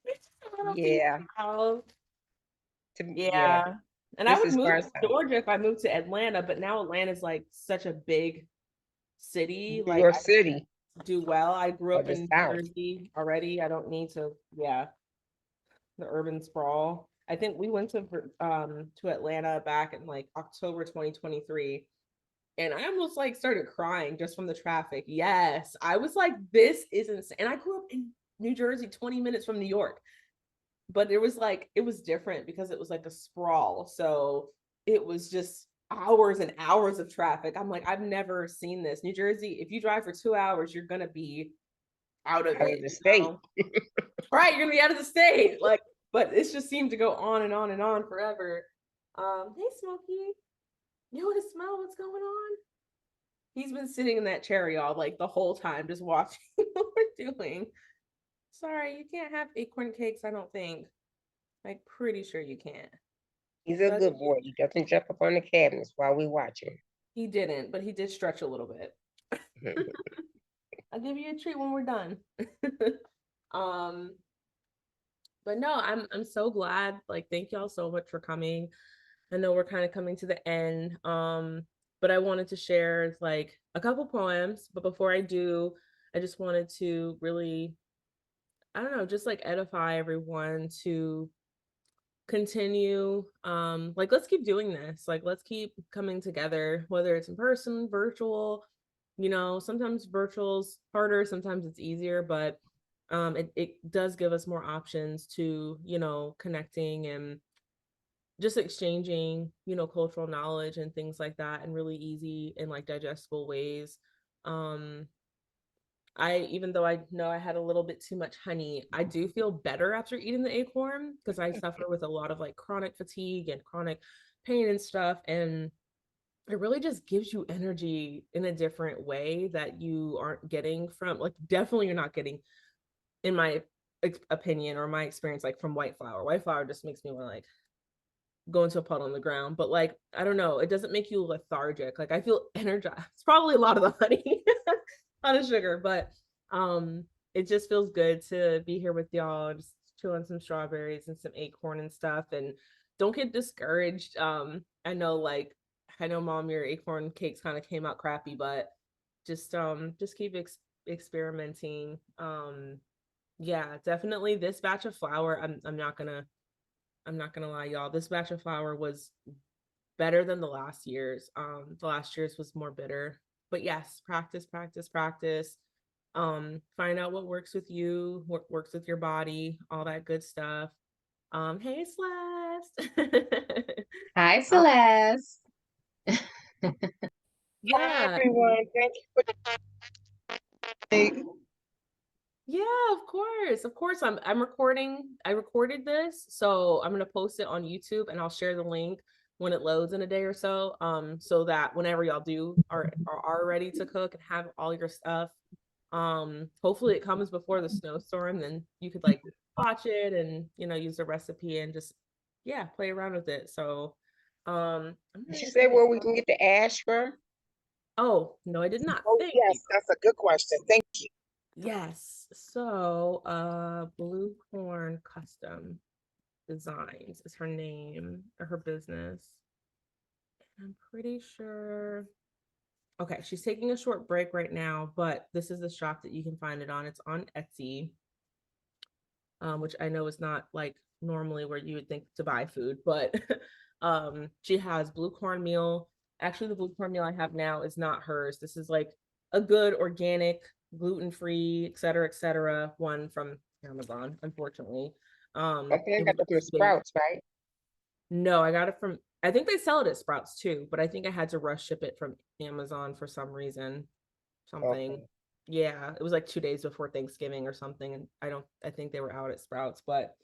it's just a little too Yeah. south. Yeah, Yeah. And I this would is move far to south. Georgia if I moved to Atlanta, but now Atlanta's like such a big city. New Like York I City do well. I grew or up the in New South. Jersey already. I don't need to, yeah, the urban sprawl. I think we went to Atlanta back in like October 2023. And I almost like started crying just from the traffic. Yes. I was like, this is insane. And I grew up in New Jersey, 20 minutes from New York. But it was different because it was like a sprawl. So it was just hours and hours of traffic. I'm like, I've never seen this. New Jersey, if you drive for 2 hours, you're gonna be out of Out it. of the state. Right, you're gonna be out of the state. Like, but it just seemed to go on and on and on forever. Hey Smokey, you want to smell what's going on? He's been sitting in that chair, y'all, like the whole time, just watching what we're doing. Sorry, you can't have acorn cakes, I don't think. Like, pretty sure you can't. He's a But good boy. He doesn't jump up on the cabinets while we watching. he didn't, but he did stretch a little bit. I'll give you a treat when we're done. um, but no, I'm so glad. Like, thank y'all so much for coming. I know we're kind of coming to the end. But I wanted to share like a couple poems. But before I do, I just wanted to really, I don't know, just like edify everyone to continue. Like let's keep doing this. Like let's keep coming together, whether it's in person, virtual. Sometimes virtual's harder, sometimes it's easier, but it does give us more options to, connecting and just exchanging, cultural knowledge and things like that in really easy and like digestible ways. Um, even though I know I had a little bit too much honey, I do feel better after eating the acorn because I suffer with a lot of like chronic fatigue and chronic pain and stuff. And it really just gives you energy in a different way that you aren't getting from, like, definitely you're not getting, in my opinion or my experience, like from white flour. White flour just makes me want to like go into a puddle on the ground. But like, I don't know, it doesn't make you lethargic. Like I feel energized. It's probably a lot of the honey, a lot of sugar, but it just feels good to be here with y'all, just chew on some strawberries and some acorn and stuff. And don't get discouraged. I know mom, your acorn cakes kind of came out crappy, but just keep experimenting. Yeah, definitely this batch of flour, I'm not gonna lie, y'all. This batch of flour was better than the last year's. The last year's was more bitter. But yes, practice, practice, practice. Find out what works with you, what works with your body, all that good stuff. Hey Celeste. Hi, Celeste. Yeah, everyone. Thank you for the yeah, of course. Of course. I'm recording. I recorded this, so I'm gonna post it on YouTube and I'll share the link when it loads in a day or so. So that whenever y'all are ready to cook and have all your stuff, hopefully it comes before the snowstorm, then you could like watch it and use the recipe and just play around with it. So I'm Did gonna you say, say where we can get the ash from? oh no, I did not. Oh, Thank you. yes, that's a good question. Thank you. Yes. So blue corn custom. Designs is her name or her business. I'm pretty sure. Okay, she's taking a short break right now, but this is the shop that you can find it on. It's on Etsy, which I know is not like normally where you would think to buy food, but she has blue cornmeal. Actually, the blue cornmeal I have now is not hers. This is like a good organic, gluten-free, et cetera, one from Amazon, unfortunately. I think I It got was the like 2 days. Sprouts, right? No, I got it from, I think they sell it at Sprouts too, but I think I had to rush ship it from Amazon for some reason. Something. Okay. Yeah, it was like 2 days before Thanksgiving or something. And I think they were out at Sprouts, but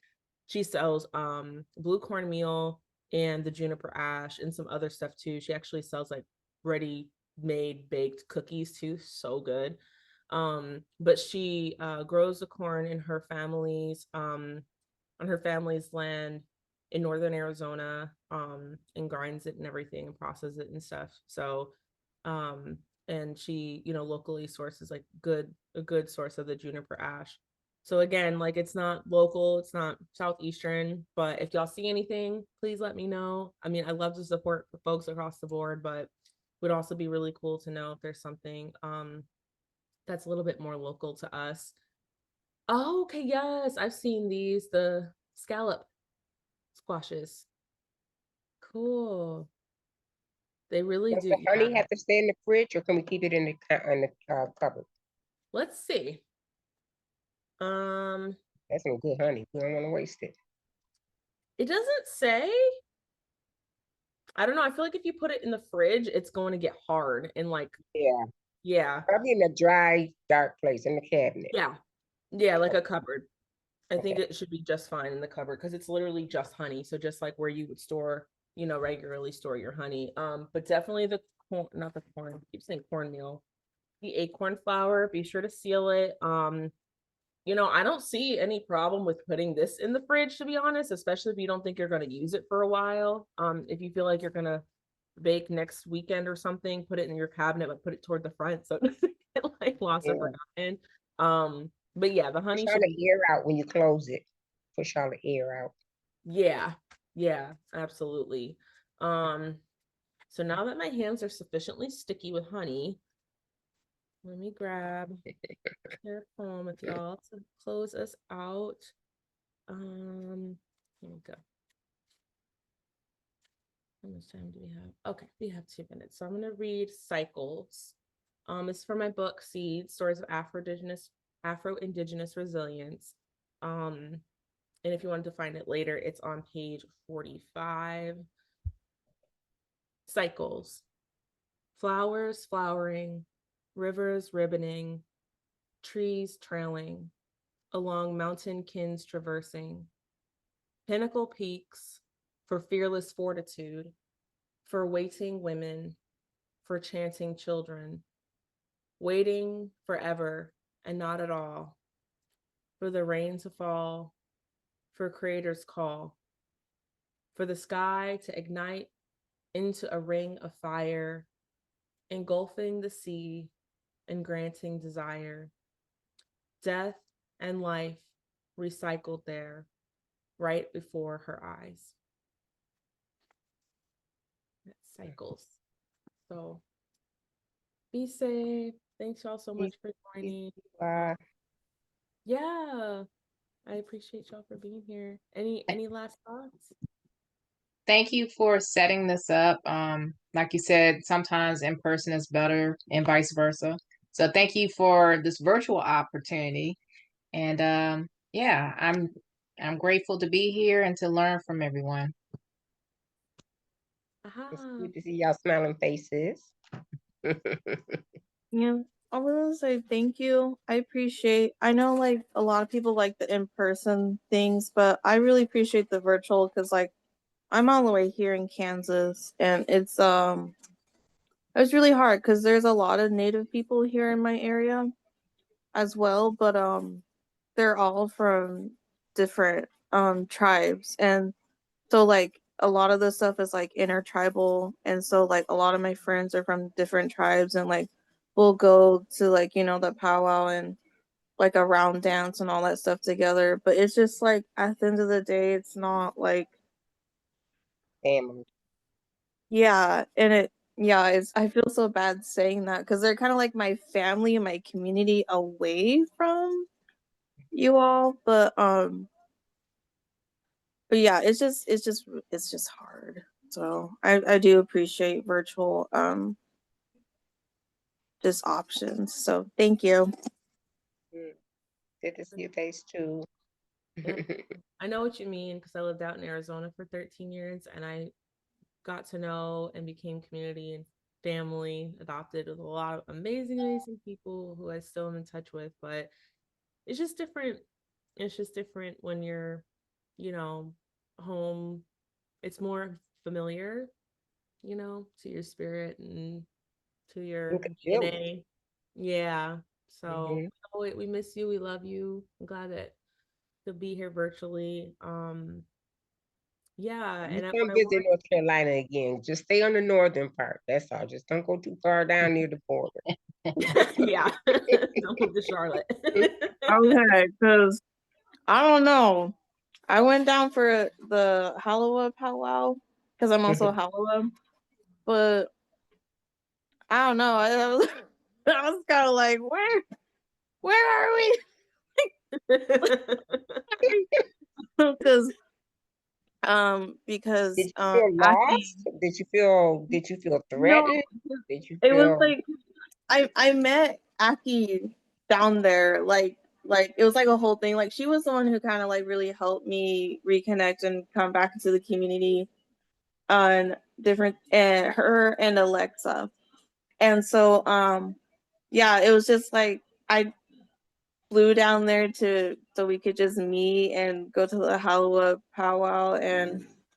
she sells blue cornmeal and the juniper ash and some other stuff too. She actually sells like ready made baked cookies too. So good. But she grows the corn in her family's on her family's land in northern Arizona, and grinds it and everything and processes it and stuff. So and she, locally sources like a good source of the juniper ash. So again, like it's not local, it's not southeastern, but if y'all see anything, please let me know. I mean, I love to support the folks across the board, but would also be really cool to know if there's something that's a little bit more local to us. Oh, okay, yes, I've seen these, the scallop squashes. Cool. They really Does do, the honey yeah. have to stay in the fridge, or can we keep it in the cupboard? Let's see. Um, That's some good honey. We don't want to waste it. it doesn't say. I don't know. I feel like if you put it in the fridge, it's going to get hard and like, Yeah, yeah, probably in a dry, dark place in the cabinet. yeah, yeah, like a Okay. cupboard. I think Okay. it should be just fine in the cupboard because it's literally just honey. So just like where you would store, regularly store your honey. But definitely the corn, not the corn, I keep saying cornmeal, the acorn flour, be sure to seal it. I don't see any problem with putting this in the fridge, to be honest, especially if you don't think you're going to use it for a while. If you feel like you're going to bake next weekend or something, put it in your cabinet, but put it toward the front so it doesn't get like lost or Yeah. forgotten. But yeah, the Push honey all should the be, air out when you close it. Push all the air out. yeah, yeah, absolutely. Um, so now that my hands are sufficiently sticky with honey, let me grab a poem with y'all to close us out. Here we go. How much time do we have? Okay, we have 2 minutes. So I'm going to read Cycles. It's from my book, Seeds, Stories of Afro-Indigenous Resilience. And if you wanted to find it later, it's on page 45. Cycles. Flowers flowering, rivers ribboning, trees trailing, along mountain kins traversing, pinnacle peaks for fearless fortitude, for waiting women, for chanting children, waiting forever and not at all, for the rain to fall, for creator's call, for the sky to ignite into a ring of fire, engulfing the sea and granting desire, death and life recycled there right before her eyes. That's Cycles. So be safe. Thanks y'all so much for joining. Uh, Yeah, I appreciate y'all for being here. Any last thoughts? Thank you for setting this up. Like you said, sometimes in person is better and vice versa. So thank you for this virtual opportunity. And yeah, I'm grateful to be here and to learn from everyone. it's Aha. good to see y'all smiling faces. Yeah, I was gonna say thank you. I know like a lot of people like the in-person things, but I really appreciate the virtual because like I'm all the way here in Kansas and it's really hard because there's a lot of native people here in my area as well, but they're all from different tribes, and so like a lot of the stuff is like intertribal, and so like a lot of my friends are from different tribes, and like we'll go to like the powwow and like a round dance and all that stuff together. But it's just like at the end of the day, it's not like Family. yeah, and it's I feel so bad saying that because they're kind of like my family and my community away from you all, but yeah, it's just hard. So I do appreciate virtual just options. So thank you. Good to see your face too. Yeah. I know what you mean because I lived out in Arizona for 13 years and I got to know and became community and family adopted with a lot of amazing people who I still am in touch with. But it's just different. It's just different when you're, you know, home. It's more familiar, to your spirit and to You your can feel it. DNA. Yeah. So Mhm. we miss you. We love you. I'm glad that you'll be here virtually. Yeah, You and I, come what I visit want. North Carolina again. Just stay on the northern part. That's all. Just don't go too far down near the border. Yeah, don't move to Charlotte. Okay, because I don't know. I went down for the Halloween powwow because I'm also Halloween, but I don't know. I was kind of like, where are we? Because Did you because feel Aki, lost? Did you feel no, threatened? Did you it was feel like I met Aki down there, like it was like a whole thing. Like she was the one who kind of like really helped me reconnect and come back into the community on different, and her and Alexa. And so yeah, it was just like I flew down there to so we could just meet and go to the Halloween powwow, and